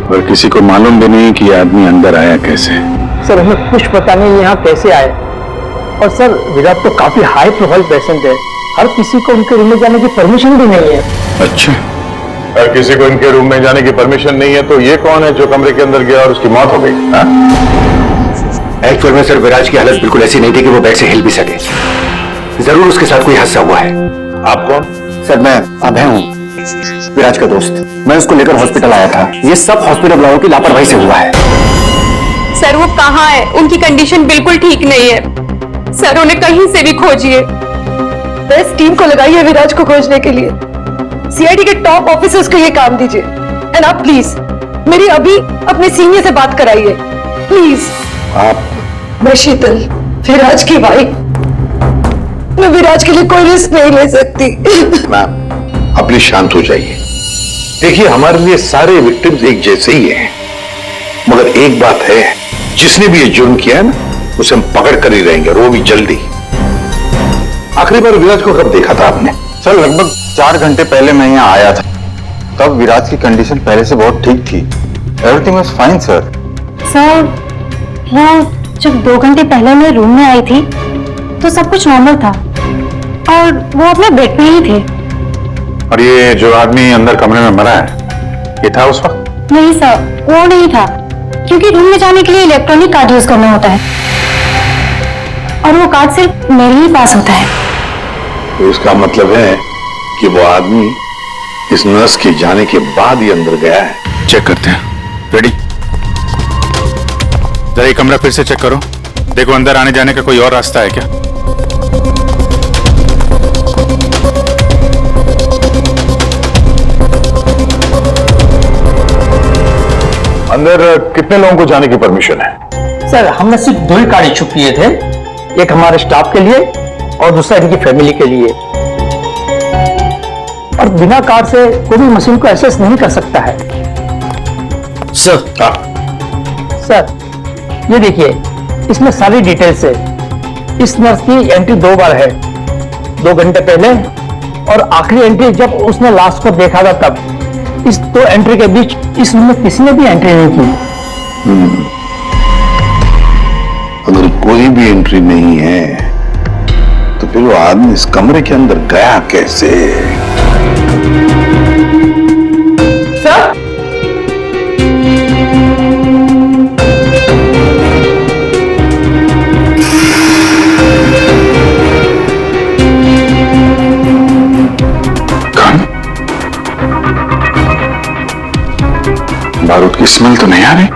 और किसी को मालूम भी नहीं कि ये आदमी अंदर आया कैसे। सर हमें कुछ पता नहीं यहाँ कैसे आए। और सर विराट तो काफी हाई प्रोफाइल पेशेंट है, हर किसी को उनके रूम में जाने की परमिशन भी नहीं है। अच्छा, अगर किसी को इनके रूम में जाने की परमिशन नहीं है तो ये कौन है जो कमरे के अंदर गया और उसकी मौत हो गई? एक्चुअल में सर विराज की हालत बिल्कुल ऐसी नहीं थी कि वो बेड से हिल भी सके। जरूर उसके साथ कोई हादसा हुआ है। आप कौन? सर मैं अभय हूँ, विराज का दोस्त। मैं उसको लेकर हॉस्पिटल आया था। ये सब हॉस्पिटल वालों की लापरवाही से हुआ है। सर वो कहाँ है? उनकी कंडीशन बिल्कुल ठीक नहीं है सर, उन्हें कहीं से भी खोजिए। बेस्ट टीम को लगाइए विराज को खोजने के लिए। सीआईडी के टॉप ऑफिसर्स को ये काम दीजिए। एंड आप प्लीज मेरी अभी अपने सीनियर से बात कराइए प्लीज। आप? मैं शीतल, विराज की वाइफ। मैं विराज के लिए कोई रिस्क नहीं ले सकती। मैम आप प्लीज शांत हो जाइए। देखिए हमारे लिए सारे विक्टिम्स एक जैसे ही हैं, मगर एक बात है, जिसने भी ये जुर्म किया है ना उसे हम पकड़ कर ही रहेंगे, और वो भी जल्दी। आखिरी बार विराज को कब देखा था आपने? सर लगभग 4 घंटे पहले मैं यहाँ आया था, तब विराज की कंडीशन पहले से बहुत ठीक थी। Everything was fine sir. Sir वो जब 2 घंटे पहले मैं रूम में आई थी तो सब कुछ नॉर्मल था और वो अपने बेड पे ही थे। और ये जो आदमी अंदर कमरे में मरा है, ये था उस वक्त? नहीं सर, वो नहीं था, क्योंकि रूम में जाने के लिए इलेक्ट्रॉनिक कार्ड यूज करना होता है और वो कार्ड सिर्फ मेरे ही पास होता है। तो इसका मतलब है कि वो आदमी इस नर्स के जाने के बाद ही अंदर गया है। चेक करते हैं। रेडी? जरा ये कमरा फिर से चेक करो, देखो अंदर आने जाने का कोई और रास्ता है क्या। अंदर कितने लोगों को जाने की परमिशन है? सर हमने सिर्फ 2 ही कार्ड इशू किए थे, एक हमारे स्टाफ के लिए और दूसरा इनकी फैमिली के लिए। और बिना कार्ड से कोई भी मशीन को एक्सेस नहीं कर सकता है। सर सर ये देखिए, इसमें सारी डिटेल्स है। इस नर्स की एंट्री 2 बार है, 2 घंटे पहले और आखिरी एंट्री जब उसने लास्ट को देखा था तब। इस 2 एंट्री के बीच इस रूम में किसी ने भी एंट्री नहीं की। अगर कोई भी एंट्री नहीं है तो फिर वो आदमी इस कमरे के अंदर गया कैसे? सर बारूद की स्मेल तो नहीं आ रही।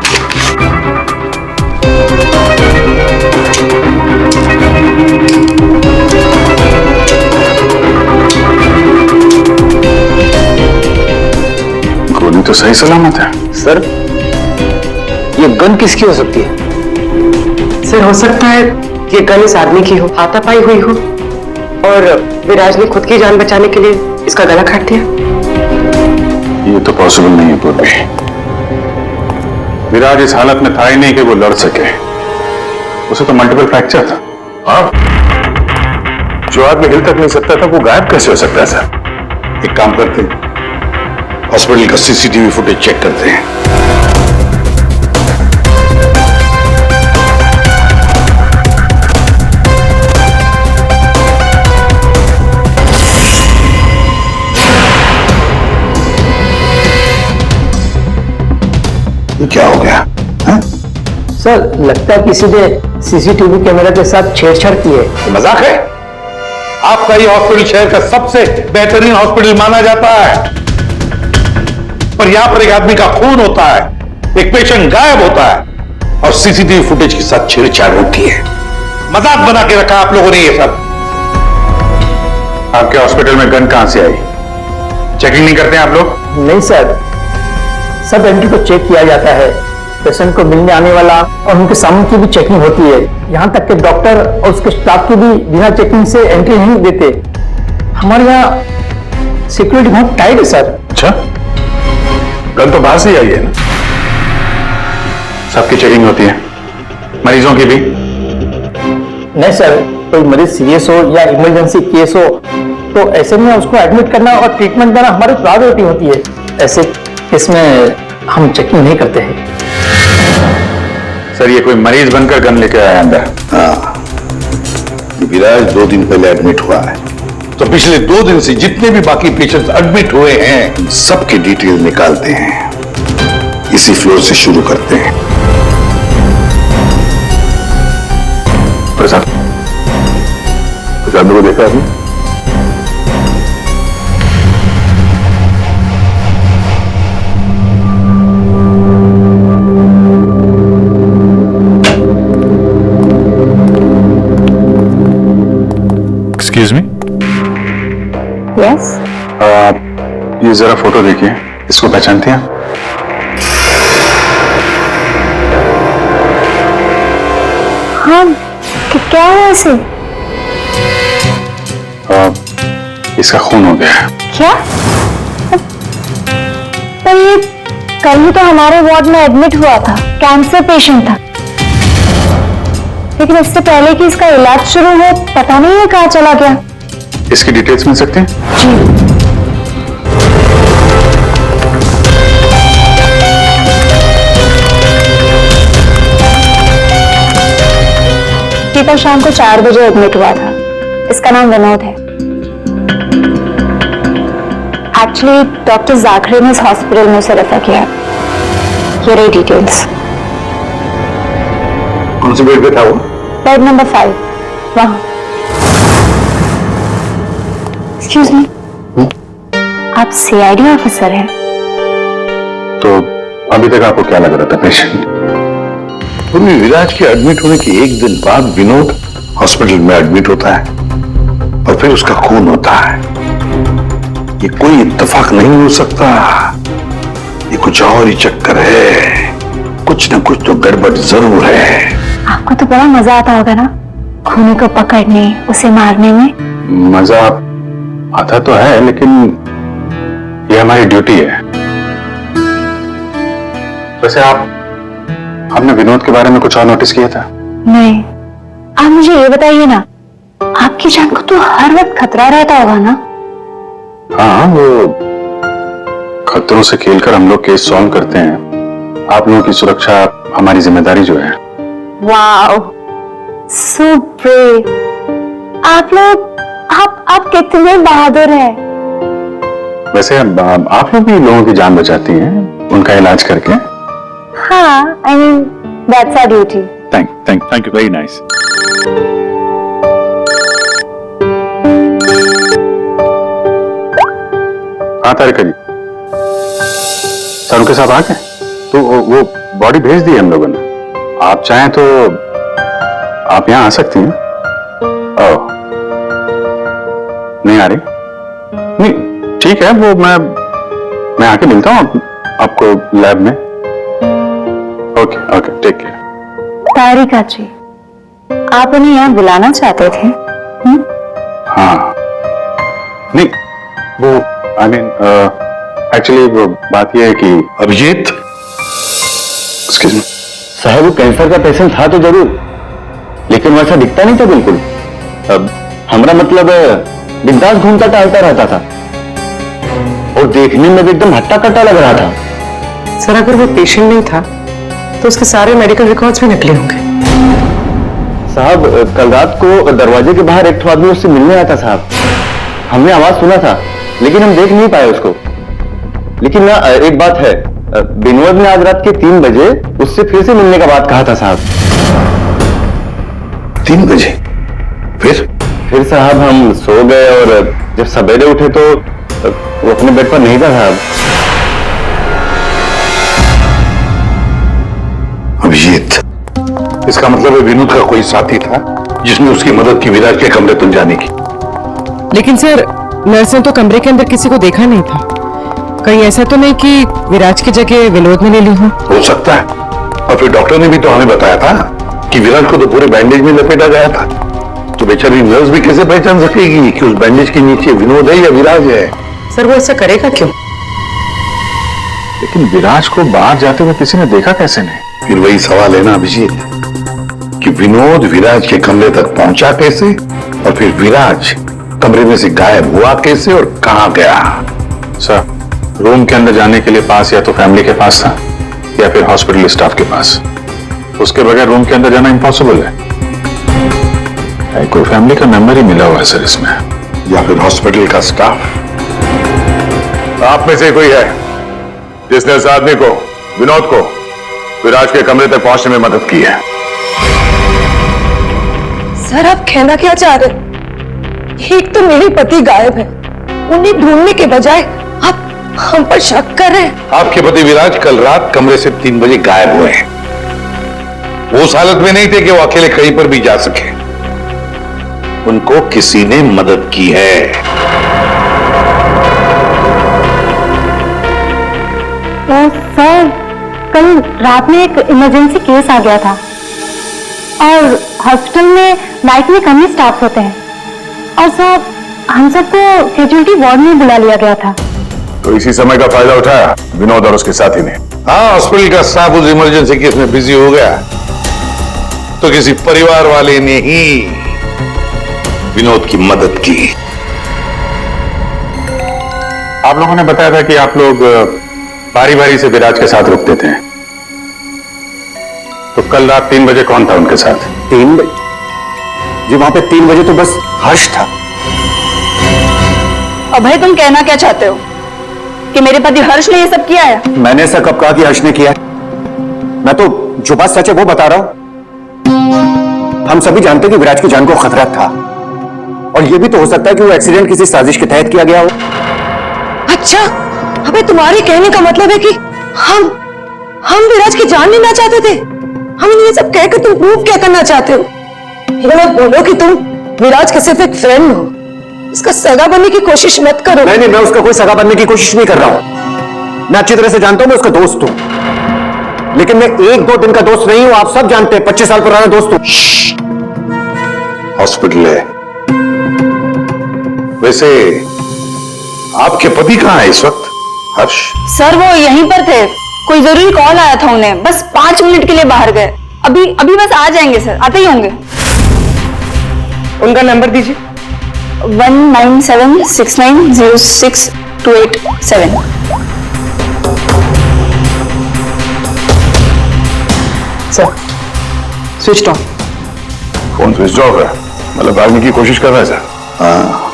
गोली तो सही सलामत है। सर ये गन किसकी हो सकती है? सर हो सकता है ये गन इस आदमी की हो, हाथापाई हुई हो और विराज ने खुद की जान बचाने के लिए इसका गला काट दिया। ये तो पॉसिबल नहीं है पूर्वी। विराज इस हालत में था ही नहीं कि वो लड़ सके। उसे तो मल्टीपल फ्रैक्चर था। हाँ, जो आदमी हिल तक नहीं सकता था वो गायब कैसे हो सकता है सर? एक काम करते हैं, हॉस्पिटल का सीसीटीवी फुटेज चेक करते हैं। ये क्या हो गया है? सर लगता है किसी ने सीसीटीवी कैमरा के साथ छेड़छाड़ की है। मजाक है? आपका ये हॉस्पिटल शहर का सबसे बेहतरीन हॉस्पिटल माना जाता है, पर यहां पर एक आदमी का खून होता है, एक पेशेंट गायब होता है और सीसीटीवी फुटेज के साथ छेड़छाड़ होती है। मजाक बना के रखा आप लोगों ने ये सब। आपके हॉस्पिटल में गन कहां से आई? चेकिंग नहीं करते आप लोग? नहीं सर, सब एंट्री को चेक किया जाता है। पेशेंट को मिलने आने वाला और उनके सामान की भी चेकिंग होती है। यहाँ तक कि डॉक्टर और उसके स्टाफ की भी बिना चेकिंग से एंट्री नहीं देते। हमारे यहाँ सिक्योरिटी बहुत टाइट है सर। अच्छा, गन तो बाहर से ही आई है ना? सबकी चेकिंग होती है, मरीजों की भी? नहीं सर, कोई मरीज सीरियस हो या इमरजेंसी केस हो तो ऐसे में उसको एडमिट करना और ट्रीटमेंट देना हमारी प्रायोरिटी होती है। ऐसे केस में हम चेकिंग नहीं करते हैं। सर ये कोई मरीज बनकर गन लेके आया अंदर। हाँ, विराज 2 दिन पहले एडमिट हुआ है, तो पिछले 2 दिन से जितने भी बाकी पेशेंट्स एडमिट हुए हैं सबकी डिटेल निकालते हैं, इसी फ्लोर से शुरू करते हैं। प्रसाद को देखा आपने? एक्सक्यूज मी, यस, ये जरा फोटो देखिए, इसको पहचानते हैं? हाँ, क्या है ऐसे? इसका खून हो गया है। क्या? पर ये कल ही तो हमारे वार्ड में एडमिट हुआ था, कैंसर पेशेंट था। लेकिन इससे पहले कि इसका इलाज शुरू हो पता नहीं है कहाँ चला गया। इसकी डिटेल्स मिल सकती हैं? जी। कल शाम को 4 बजे एडमिट हुआ था। इसका नाम विनोद है। एक्चुअली डॉक्टर जाखरे ने इस हॉस्पिटल में उसे रेफर किया। ये रही डिटेल्स। कौन से बेड पे था वो? बेड नंबर 5, वहां। एक्सक्यूज मी, आप सीआईडी ऑफिसर हैं? तो अभी तक आपको क्या लग रहा था पेशेंट? विराज के एडमिट होने के 1 दिन बाद विनोद हॉस्पिटल में एडमिट होता है और फिर उसका खून होता है। ये कोई इत्तेफाक नहीं हो सकता, ये कुछ और ही चक्कर है। कुछ न कुछ तो गड़बड़ जरूर है। आपको तो बड़ा मजा आता होगा ना खूनी को पकड़ने, उसे मारने में? मजा आता तो है, लेकिन ये हमारी ड्यूटी है। वैसे आपने विनोद के बारे में कुछ और नोटिस किया था? नहीं। आप मुझे ये बताइए ना, आपकी जान को तो हर वक्त खतरा रहता होगा ना? हाँ, वो खतरों से खेलकर हम लोग केस सॉल्व करते हैं। आप लोगों की सुरक्षा हमारी जिम्मेदारी जो है। Wow, so brave. आप लोग आप कितने बहादुर हैं। वैसे आप लोग भी लोगों की जान बचाती हैं उनका इलाज करके। हाँ, I mean that's our duty. Thank you, very nice. हाँ तारिका जी, सारुके साहब आ गए? तो वो बॉडी भेज दी हम लोगों ने। आप चाहें तो आप यहाँ आ सकती हैं। ओह, नहीं आ रही? नहीं, ठीक है, वो मैं आके मिलता हूँ आपको लैब में। Okay, take care. Tarika ji, आप उन्हें यहाँ बुलाना चाहते थे? हाँ, नहीं, वो एक्चुअली वो बात ये है कि अभिजीत, साहब वो कैंसर का पेशेंट था तो जरूर, लेकिन वैसा दिखता नहीं था बिल्कुल। अब हमारा मतलब बिंदास घूमता टहलता रहता था और देखने में भी एकदम हट्टा कट्टा लग रहा था। सर अगर वो पेशेंट नहीं था तो उसके सारे मेडिकल रिकॉर्ड्स भी नकली होंगे। साहब कल रात को दरवाजे के बाहर एक आदमी उससे मिलने आया था साहब। हमने आवाज सुना था लेकिन हम देख नहीं पाए उसको। लेकिन ना एक बात है, विनोद ने आज रात के 3 बजे उससे फिर से मिलने का बात कहा था साहब। 3 बजे? फिर साहब हम सो गए और जब सवेरे उठे तो वो अपने बेड पर नहीं था साहब। अभिजीत, इसका मतलब है विनोद का कोई साथी था जिसने उसकी मदद की विराज के कमरे तक जाने की। लेकिन सर नर्स ने तो कमरे के अंदर किसी को देखा नहीं था। कहीं ऐसा तो नहीं कि विराज की जगह विनोद ने ले ली हो सकता है। और फिर डॉक्टर ने भी तो हमें बताया था कि विराज को तो पूरे बैंडेज में लपेटा गया था। तो बेचारी नर्स भी कैसे पहचान सकेगी कि उस बैंडेज के नीचे विनोद है या विराज है? सर वो ऐसा करेगा क्यों? लेकिन विराज को बाहर जाते हुए किसी ने देखा कैसे नहीं? फिर वही सवाल है ना अभिजीत, कि विनोद विराज के कमरे तक पहुंचा कैसे और फिर विराज कमरे में से गायब हुआ कैसे और कहां गया। सर रूम के अंदर जाने के लिए पास या तो फैमिली के पास था या फिर हॉस्पिटल स्टाफ के पास। उसके बगैर रूम के अंदर जाना इम्पॉसिबल है। कोई फैमिली का मेंबर ही मिला हुआ है सर इसमें, या फिर हॉस्पिटल का स्टाफ। आप में से कोई है जिसने इस आदमी को, विनोद को, विराज के कमरे तक पहुंचने में मदद की है? सर आप कहना क्या चाह रहे हैं? एक तो मेरे पति गायब है, उन्हें ढूंढने के बजाय आप हम पर शक कर रहे हैं। आपके पति विराज कल रात कमरे से 3 बजे गायब हुए हैं। वो उस हालत में नहीं थे कि वो अकेले कहीं पर भी जा सके। उनको किसी ने मदद की है। सर कल रात में एक इमरजेंसी केस आ गया था और हॉस्पिटल में नाइट में कम ही स्टाफ होते हैं और सर हम सबको कैजुअल्टी वार्ड में बुला लिया गया था। तो इसी समय का फायदा उठाया विनोद और उसके साथी ने। हाँ, हॉस्पिटल का स्टाफ उस इमरजेंसी केस में बिजी हो गया तो किसी परिवार वाले ने ही विनोद की मदद की। आप लोगों ने बताया था कि आप लोग बारी बारी से विराज के साथ रुकते थे, तो कल रात 3 बजे कौन था उनके साथ? 3 बजे जी, वहां पे 3 बजे तो बस हर्ष था। अभय तुम कहना क्या चाहते हो कि मेरे पति हर्ष ने ये सब किया है? मैंने ऐसा कब कहा कि हर्ष ने किया है? मैं तो जो बात सच है वो बता रहा हूं। हम सभी जानते हैं कि विराज की जान को खतरा था और ये भी तो हो सकता है कि वो एक्सीडेंट किसी साजिश के तहत किया गया हो। अच्छा, अबे तुम्हारे कहने का मतलब है कि हम विराज की जान लेना चाहते थे। हम ये सब कहकर तुम प्रूव क्या करना चाहते हो? ये मत बोलो कि तुम विराज के सिर्फ एक फ्रेंड हो। इसका सगा बनने की कोशिश मत करो। नहीं, मैं उसका कोई सगा बनने की कोशिश नहीं कर रहा हूं। मैं अच्छी तरह से जानता हूं, मैं उसका दोस्त हूं, लेकिन मैं 1-2 दिन का दोस्त नहीं हूं। आप सब जानते हैं 25 साल पुराना दोस्त हूं। हॉस्पिटल है। वैसे आपके पति कहां है इस वक्त? हर्ष सर वो यहीं पर थे, कोई जरूरी कॉल आया था उन्हें, बस 5 मिनट के लिए बाहर गए। अभी बस आ जाएंगे सर, आते ही होंगे। उनका नंबर दीजिए। 1976906287। Sir switch off. Phone switch off है, मतलब भागने की कोशिश कर रहा है सर। हाँ,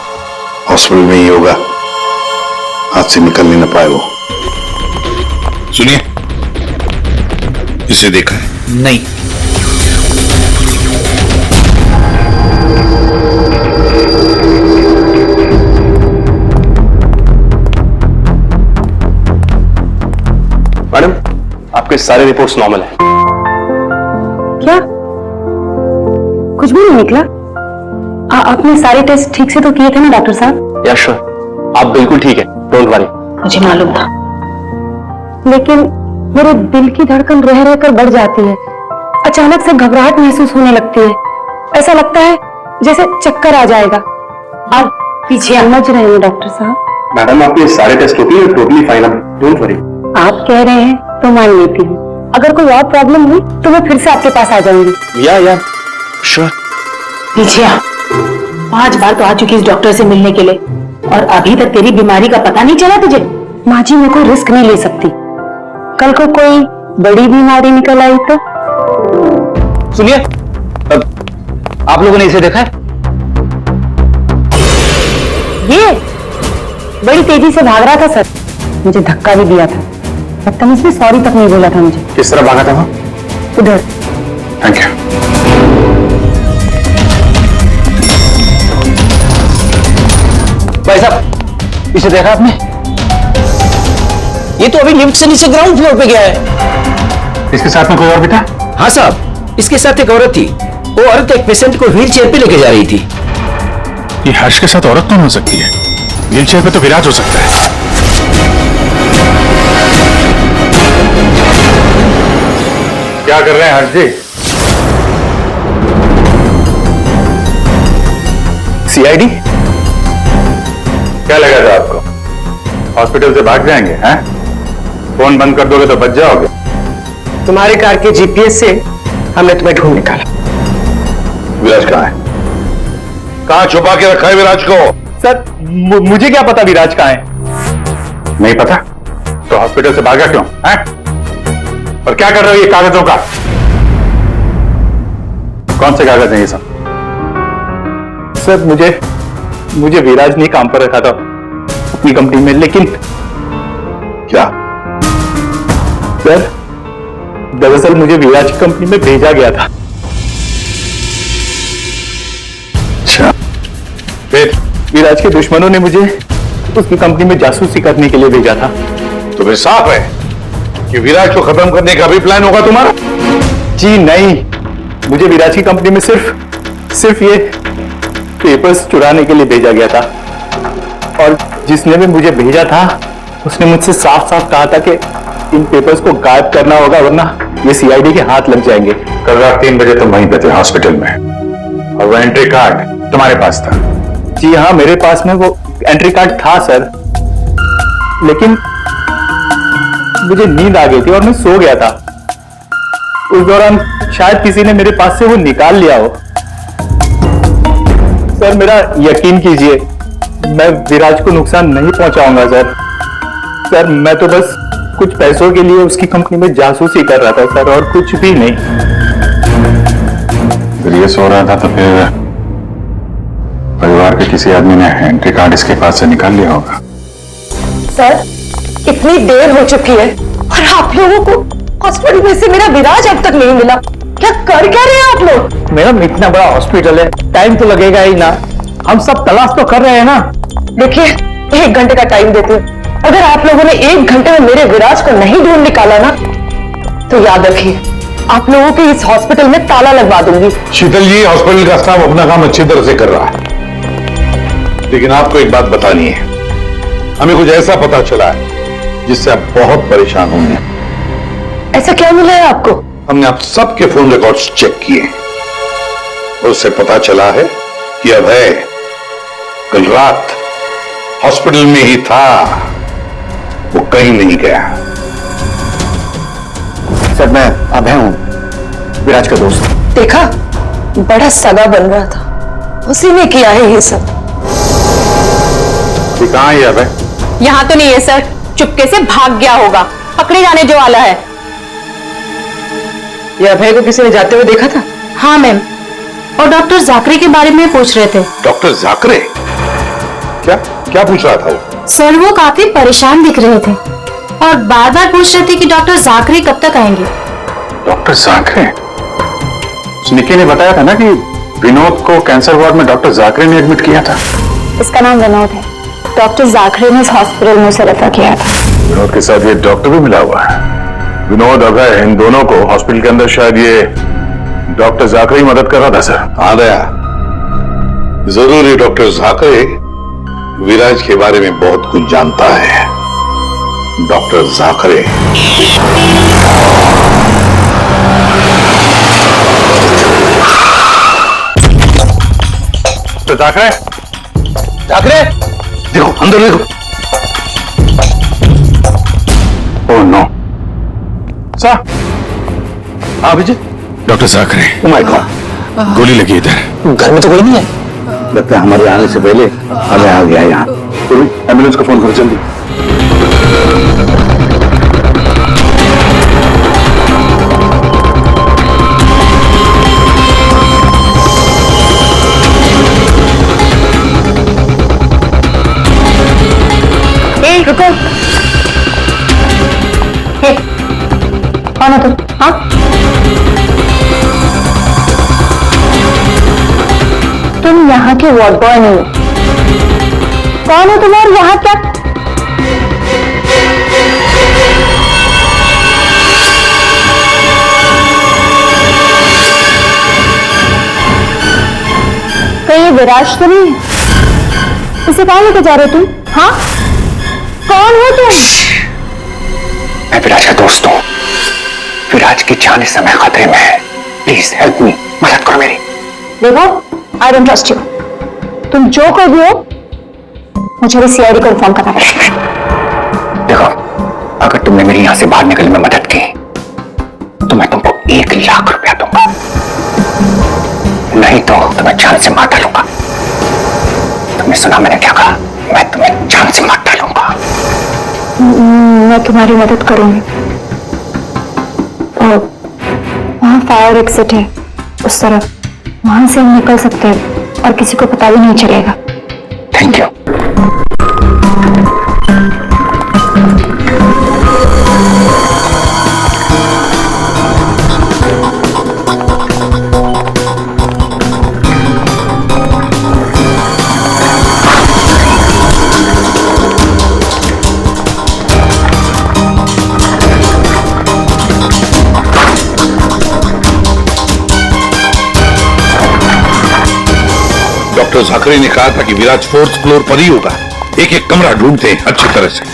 हॉस्पिटल में ही होगा, हाथ से निकल नहीं पाए वो। सुनिए, इसे देखा है? नहीं। मैडम, आपके सारे रिपोर्ट्स नॉर्मल है। क्या कुछ भी नहीं निकला? आपने सारे टेस्ट ठीक से तो किए थे ना डॉक्टर साहब? या श्योर, आप बिल्कुल ठीक है, डोंट वरी। मुझे मालूम था, लेकिन मेरे दिल की धड़कन रह रहकर बढ़ जाती है। अचानक से घबराहट महसूस होने लगती है। ऐसा लगता है जैसे चक्कर आ जाएगा। आप पीछे समझ रहे हैं डॉक्टर साहब? मैडम, आपके सारे टेस्ट टोटली फाइन है, डोंट वरी। आप कह रहे हैं तो मान लेती हूँ। अगर कोई और प्रॉब्लम हुई तो मैं फिर से आपके पास आ जाऊंगी। या श्योर। पीछे आ। 5 बार तो आ चुकी इस डॉक्टर से मिलने के लिए और अभी तक तेरी बीमारी का पता नहीं चला तुझे? माँ जी, मैं कोई रिस्क नहीं ले सकती। कल को कोई बड़ी बीमारी निकल आई तो? सुनिए, आप लोगों ने इसे देखा है? ये बड़ी तेजी से भाग रहा था सर, मुझे धक्का भी दिया था। बदतमीज ने सॉरी तक नहीं बोला था मुझे। किस तरह भागा था वो? उधर। Thank you. भाई साहब, इसे देखा आपने? ये तो अभी लिफ्ट से नीचे ग्राउंड फ्लोर पे गया है। इसके साथ में कोई और भी था? हाँ साहब, इसके साथ एक औरत थी। वो औरत एक पेशेंट को व्हील चेयर पे लेके जा रही थी। ये हर्ष के साथ औरत कौन हो सकती है? व्हीलचेयर पे तो विराज हो सकता है। क्या कर रहे हैं हर्ष जी? सीआईडी? क्या लगा था आपको हॉस्पिटल से भाग जाएंगे? हैं? फोन बंद कर दोगे तो बच जाओगे। तुम्हारी कार के जीपीएस से हमने तुम्हें ढूंढ निकाला। विराज कहाँ है? कहाँ छुपा के रखा है विराज को? सर मुझे क्या पता विराज कहाँ है? नहीं पता तो हॉस्पिटल से भागा क्यों है? और क्या कर रहे हो ये कागजों का? कौन से कागज हैं ये सब? सर मुझे विराज ने काम पर रखा था अपनी कंपनी में, लेकिन क्या? सर दरअसल मुझे विराज की कंपनी में भेजा गया था। अच्छा, फिर विराज के दुश्मनों ने मुझे उसकी कंपनी में जासूसी करने के लिए भेजा था। तो फिर साफ है कि विराज को खत्म करने का भी प्लान होगा तुम्हारा? जी नहीं, मुझे विराज की कंपनी में सिर्फ ये पेपर्स चुराने के लिए भेजा गया था, और जिसने भी मुझे भेजा था उसने मुझसे साफ साफ कहा था कि इन पेपर्स को गायब करना होगा वरना ये सीआईडी के हाथ लग जाएंगे। कल रात 3 बजे तुम वहीं पे थे हॉस्पिटल में, और वो एंट्री कार्ड तुम्हारे पास था? जी हाँ, मेरे पास में वो एंट्री कार्ड था सर, लेकिन मुझे नींद आ गई थी और मैं सो गया था। उस दौरान शायद किसी ने मेरे पास से वो निकाल लिया हो। सर मेरा यकीन कीजिए, मैं विराज को नुकसान नहीं पहुंचाऊंगा सर। सर मैं तो बस कुछ पैसों के लिए उसकी कंपनी में जासूसी कर रहा था सर, और कुछ भी नहीं। फिर ये सो रहा था तो फिर परिवार के किसी आदमी ने एंट्री कार्ड इसके पास से निकाल लिया होगा। सर इतनी देर हो चुकी है और आप लोगों को हॉस्पिटल में से मेरा विराज अब तक नहीं मिला। क्या कर क्या रहे हैं आप लोग? मैडम इतना बड़ा हॉस्पिटल है, टाइम तो लगेगा ही ना। हम सब तलाश तो कर रहे हैं ना। देखिए 1 घंटे का टाइम देते हैं, अगर आप लोगों ने 1 घंटे में मेरे विराज को नहीं ढूंढ निकाला ना तो याद रखिए आप लोगों के इस हॉस्पिटल में ताला लगवा दूंगी। शीतल जी, हॉस्पिटल का स्टाफ अपना काम अच्छी तरह से कर रहा है, लेकिन आपको एक बात बतानी है। हमें कुछ ऐसा पता चला है जिससे आप बहुत परेशान होंगे। ऐसा क्या मिला है आपको? हमने आप सबके फोन रिकॉर्ड्स चेक किए और उससे पता चला है कि अभय कल रात हॉस्पिटल में ही था, वो कहीं नहीं गया। सर मैं अभय हूं, विराज का दोस्त। देखा, बड़ा सगा बन रहा था, उसी ने किया है ये सब। कहां है अभय? यहाँ तो नहीं है सर, चुपके से भाग गया होगा, पकड़े जाने जो वाला है। ये अभय को किसी ने जाते हुए देखा था? हाँ मैम, और डॉक्टर जाकरे के बारे में पूछ रहे थे। डॉक्टर जाकरे? क्या क्या पूछ रहा था वो? सर वो काफी परेशान दिख रहे थे और बार बार पूछ रहे थे कि डॉक्टर जाकरे कब तक आएंगे। डॉक्टर जाकरे? निकी ने बताया था ना कि विनोद को कैंसर वार्ड में डॉक्टर जाकरे ने एडमिट किया था। इसका नाम विनोद है, डॉक्टर जाकरे ने इस हॉस्पिटल में उसे रेफर किया था। विनोद के साथ ये डॉक्टर भी मिला हुआ है। विनोद अभय इन दोनों को हॉस्पिटल के अंदर शायद ये डॉक्टर जाकरे ही मदद कर रहा था सर। आ गया, जरूर ये डॉक्टर जाकरे विराज के बारे में बहुत कुछ जानता है। डॉक्टर जाकरे जाकरे जाकरे देखो, अंदर देखो। Oh no sir. हाँ Vijay, doctor Jakare. Oh my god, गोली लगी इधर। घर में तो कोई नहीं है। लगता है हमारे आने से पहले अभय आ गया यहाँ। तो एम्बुलेंस को फोन करो जल्दी। रुको। हे, कौन हो तुम? हाँ, तुम यहाँ के वार्ड बॉय नहीं हो। कौन हो तुम और यहाँ क्या? कहीं ये विराज तो नहीं है? इसे कहाँ लेकर जा रहे हो तुम? हाँ, कौन हो तुम? मैं विराज का दोस्त हूँ। विराज की जान इस समय खतरे में है। प्लीज हेल्प मी, मदद करो मेरी। देखो, आई डोंट ट्रस्ट यू। तुम जो कर भी हो, मुझे भी सीआईडी को इन्फॉर्म करना पड़ेगा। देखो, अगर तुमने मेरी यहां से बाहर निकलने में मदद की तो मैं तुमको 1 लाख रुपया दूंगा, नहीं तो तुम्हें जान से मार डालूंगा। तुमने सुना मैंने क्या कहा? मैं तुम्हें जान से मार डालूंगा। मैं तुम्हारी मदद करूंगी। और वहाँ फायर एग्जिट है उस तरफ, वहां से हम निकल सकते हैं और किसी को पता भी नहीं चलेगा। Thank you. डॉक्टर जाकरी ने कहा था कि विराज 4th फ्लोर पर ही होगा। एक एक कमरा ढूंढते हैं अच्छी तरह से।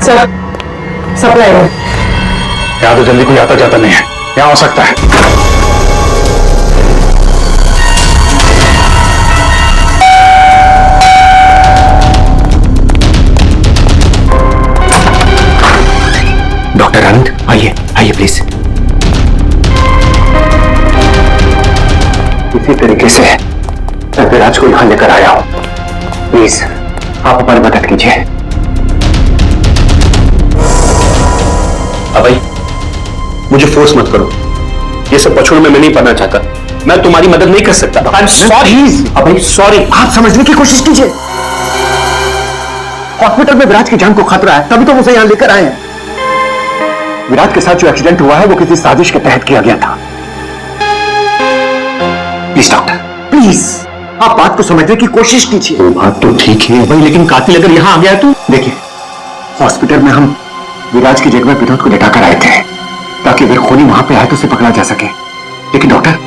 सर, सप्लाई है। यहां तो जल्दी कोई आता जाता नहीं है, यहां हो सकता है। डॉक्टर आनंद, आइए आइए प्लीज। इसी तरीके से मैं विराज को यहां लेकर आया हूं। प्लीज आप हमारी मदद कीजिए। अबे मुझे फोर्स मत करो, ये सब बछड़ों में मैं नहीं पढ़ना चाहता। मैं तुम्हारी मदद नहीं कर सकता। I am sorry. अबे सॉरी, आप समझने की कोशिश कीजिए। हॉस्पिटल में विराज की जान को खतरा है, तभी तो उसे यहां लेकर आए हैं। विराज के साथ जो एक्सीडेंट हुआ है वो किसी साजिश के तहत किया गया था। प्लीज डॉक्टर, प्लीज आप बात को समझने की कोशिश कीजिए। वो बात तो ठीक है भाई, लेकिन कातिल अगर यहां आ गया तो। देखिए, हॉस्पिटल में हम विराज की जगह में विनोद को लेटाकर आए थे ताकि अगर खूनी वहां पे आए तो उसे पकड़ा जा सके। लेकिन डॉक्टर,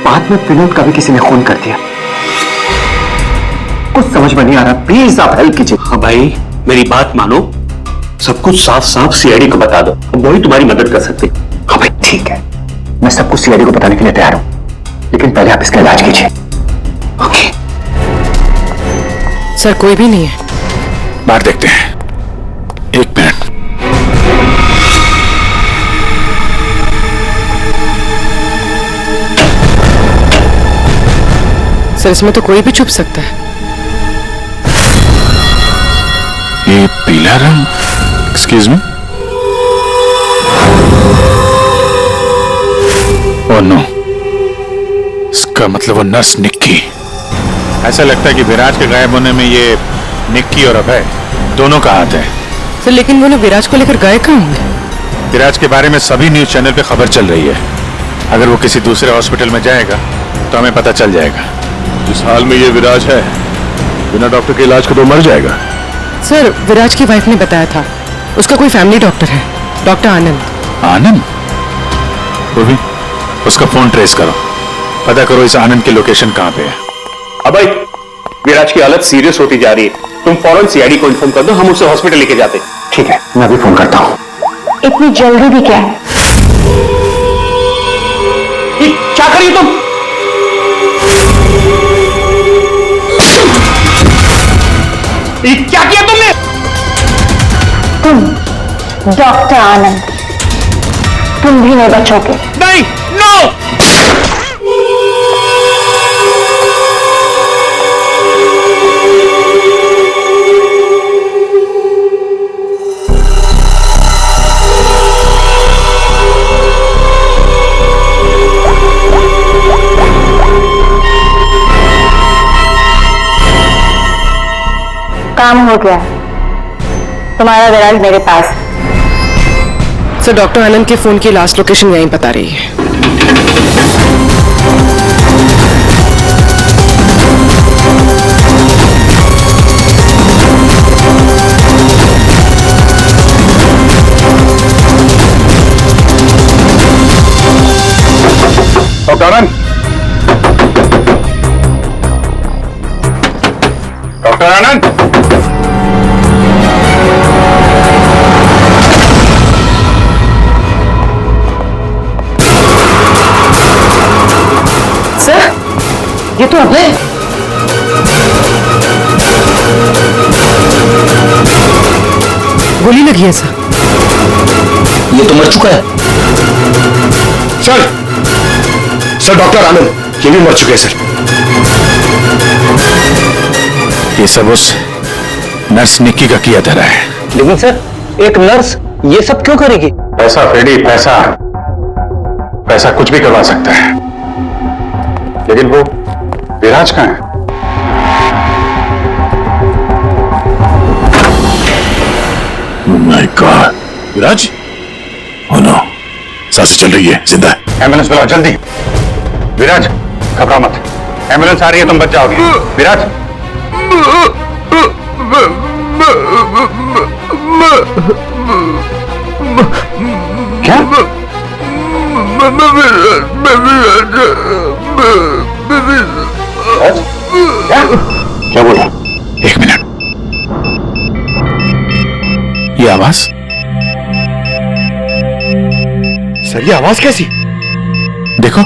बाद में विनोद का भी किसी ने खून कर दिया। कुछ समझ में नहीं आ रहा, प्लीज आप हेल्प कीजिए। हाँ भाई, मेरी बात मानो, सब कुछ साफ साफ सीआईडी को बता दो, अब वही तुम्हारी मदद कर सकते। हाँ भाई ठीक है, मैं सब कुछ सीआईडी को बताने के लिए तैयार हूं, लेकिन पहले आप इसका इलाज कीजिए। ओके सर, कोई भी नहीं है। बाहर देखते हैं। एक मिनट। सर, इसमें तो कोई भी छुप सकता है। ये पीला रंग, एक्सक्यूज मी। ओह नो, इसका मतलब वो नर्स निक्की। ऐसा लगता है कि विराज के गायब होने में ये निक्की और अभय दोनों का हाथ है। सर, लेकिन वो लोग विराज को लेकर गए कहाँ होंगे? विराज के बारे में सभी न्यूज चैनल पे खबर चल रही है। अगर वो किसी दूसरे हॉस्पिटल में जाएगा तो हमें पता चल जाएगा। जिस हाल में ये विराज है, बिना डॉक्टर के इलाज को तो मर जाएगा। सर, विराज की वाइफ ने बताया था उसका कोई फैमिली डॉक्टर है, डॉक्टर आनंद। आनंद? रोही, उसका फोन ट्रेस करो, पता करो इस आनंद की लोकेशन कहाँ पे है। अबे विराज की हालत सीरियस होती जा रही है, तुम फौरन सीआईडी को इन्फॉर्म कर दो, हम उसे हॉस्पिटल लेके जाते। ठीक है, मैं अभी फोन करता हूँ। इतनी जल्दी भी क्या है? क्या करिए तुम? क्या किया तुमने? तुम डॉक्टर आनंद, तुम भी नहीं बचोगे। नहीं, नो। काम हो गया, तुम्हारा विराज मेरे पास। सर, डॉक्टर आनंद के फोन की लास्ट लोकेशन यहीं बता रही है। डॉक्टर आनंद, डॉक्टर आनंद, सर, ये तो अभय। गोली लगी है सर। ये तो मर चुका है। सर डॉक्टर आनंद, ये भी मर चुके हैं सर। ये सब उस नर्स निक्की का किया धरा है। लेकिन सर, एक नर्स ये सब क्यों करेगी? पैसा फ्रेडी, पैसा पैसा कुछ भी करवा सकता है। लेकिन वो विराज कहाँ है? My god, Viraj? Oh no, सांसें चल रही है, जिंदा है। एम्बुलेंस बुलाओ जल्दी। विराज घबराओ मत, एम्बुलेंस आ रही है, तुम बच जाओगे। विराज क्या? क्या बोला? एक मिनट, ये आवाज? सर ये आवाज कैसी? देखो,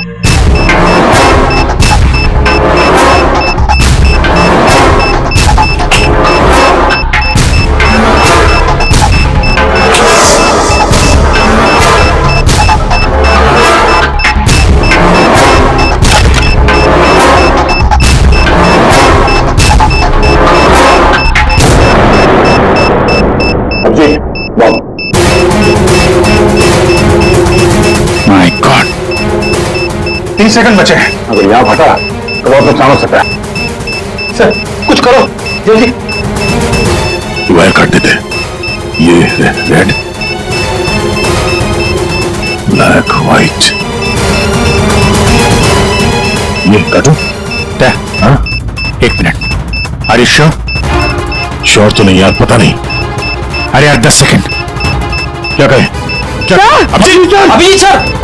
माय गॉड, 30 सेकंड बचे हैं। अगर यहां फटा तो बहुत नुकसान हो सकता है। सर कुछ करो जल्दी। वायर काट देते। ये रेड, ब्लैक, व्हाइट, ये काटो। हाँ, एक मिनट। अरे श्योर तो नहीं यार, पता नहीं। अरे यार 10 सेकंड, क्या करें? क्या? अभी सर।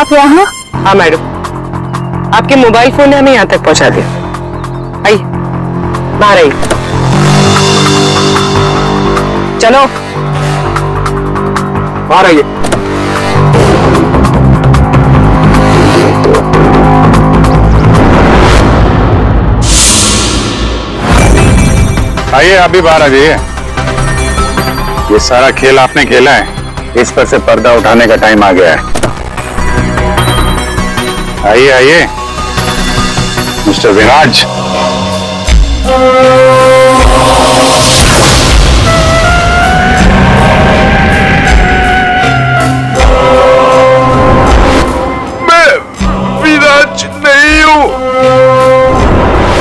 आप यहाँ? हाँ मैडम, आपके मोबाइल फोन ने हमें यहाँ तक पहुँचा दिया। आइए बाहर आइए, चलो बाहर आइए। आइए, आप भी बाहर आ जाइए। ये सारा खेल आपने खेला है, इस पर से पर्दा उठाने का टाइम आ गया है। आइए आइए मिस्टर विराज। मैं विराज नहीं हूं।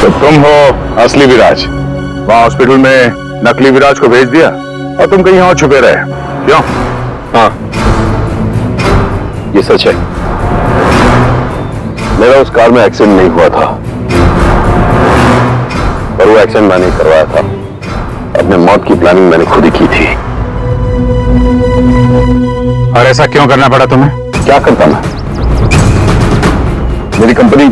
तो तुम हो असली विराज। वहां हॉस्पिटल में नकली विराज को भेज दिया और तुम कहीं और छुपे रहे, क्यों? हाँ, ये सच है। मेरा उस कार में एक्सीडेंट नहीं हुआ था, और वो एक्सीडेंट मैंने करवाया था। अपने मौत की प्लानिंग मैंने खुद ही की थी। और ऐसा क्यों करना पड़ा तुम्हें? क्या करता मैं? मेरी कंपनी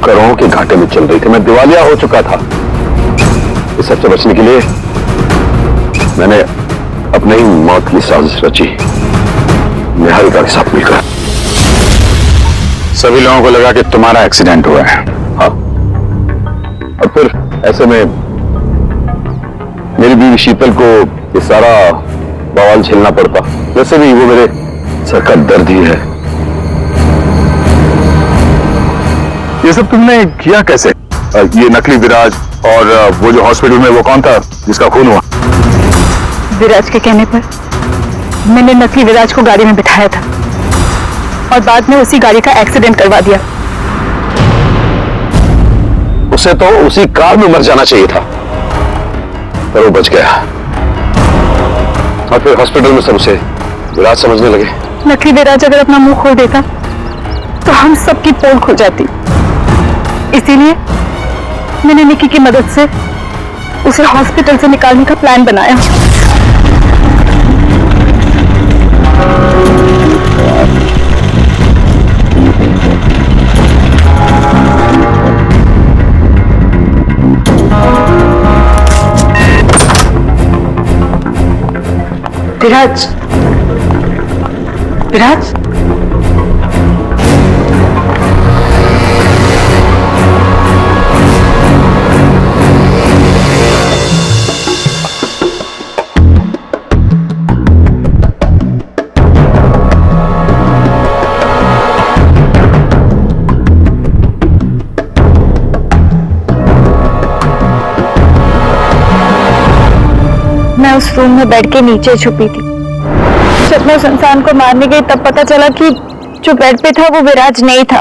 करोड़ों के घाटे में चल रही थी, मैं दिवालिया हो चुका था। इस सबसे बचने के लिए मैंने अपने ही मौत की साजिश रची, निहारिका के साथ मिलकर। सभी लोगों को लगा कि तुम्हारा एक्सीडेंट हुआ है। हाँ, और फिर ऐसे में मेरी बीवी शीतल को ये सारा बवाल झेलना पड़ता। वैसे भी वो मेरे सर का दर्द ही है। ये सब तुमने किया कैसे? ये नकली विराज और वो जो हॉस्पिटल में वो कौन था जिसका खून हुआ? विराज के कहने पर मैंने नकली विराज को गाड़ी में बिठाया था और बाद में उसी गाड़ी का एक्सीडेंट करवा दिया। उसे तो उसी कार में मर जाना चाहिए था, पर वो बच गया। और फिर हॉस्पिटल में सब उसे विराज समझने लगे। नकली विराज अगर अपना मुंह खोल देता तो हम सबकी पोल खुल जाती। इसीलिए मैंने निकी की मदद से उसे हॉस्पिटल से निकालने का प्लान बनाया। विराज, विराज, मैं उस रूम में बेड के नीचे छुपी थी। जब मैं उस इंसान को मारने गई तब पता चला कि जो बेड पे था वो विराज नहीं था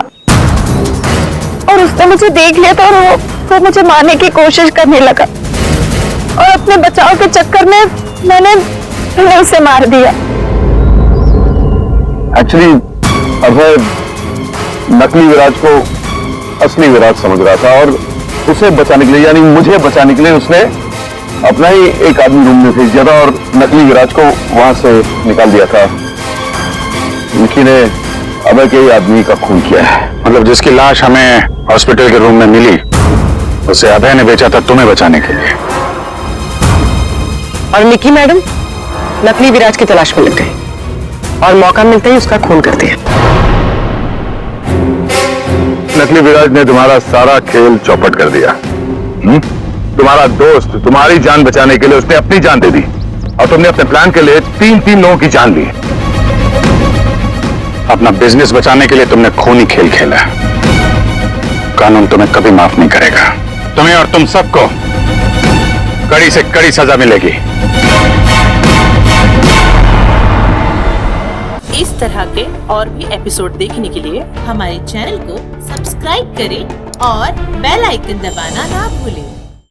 और उसने मुझे देख लिया था और वो मुझे मारने की कोशिश करने लगा और अपने बचाव के चक्कर में मैंने उसे मार दिया। एक्चुअली अभय नकली विराज को असली विराज समझ रहा था और उसे बचाने के लिए, यानी मुझे बचाने के लिए, उसने अपना ही एक आदमी रूम में भेज दिया था और नकली विराज को वहां से निकाल दिया था। निकी ने अभय के ही आदमी का खून किया है। मतलब जिसकी लाश हमें हॉस्पिटल के रूम में मिली उसे अभय ने बेचा था तुम्हें बचाने के लिए। और निकी मैडम नकली विराज की तलाश में लग गई और मौका मिलते ही उसका खून कर दिया। नकली विराज ने तुम्हारा सारा खेल चौपट कर दिया। तुम्हारा दोस्त तुम्हारी जान बचाने के लिए उसने अपनी जान दे दी और तुमने अपने प्लान के लिए 3 लोगों की जान ली। अपना बिजनेस बचाने के लिए तुमने खूनी खेल खेला। कानून तुम्हें कभी माफ नहीं करेगा। तुम्हें और तुम सबको कड़ी से कड़ी सजा मिलेगी। इस तरह के और भी एपिसोड देखने के लिए हमारे चैनल को सब्सक्राइब करें और बेल आइकन दबाना ना भूलें।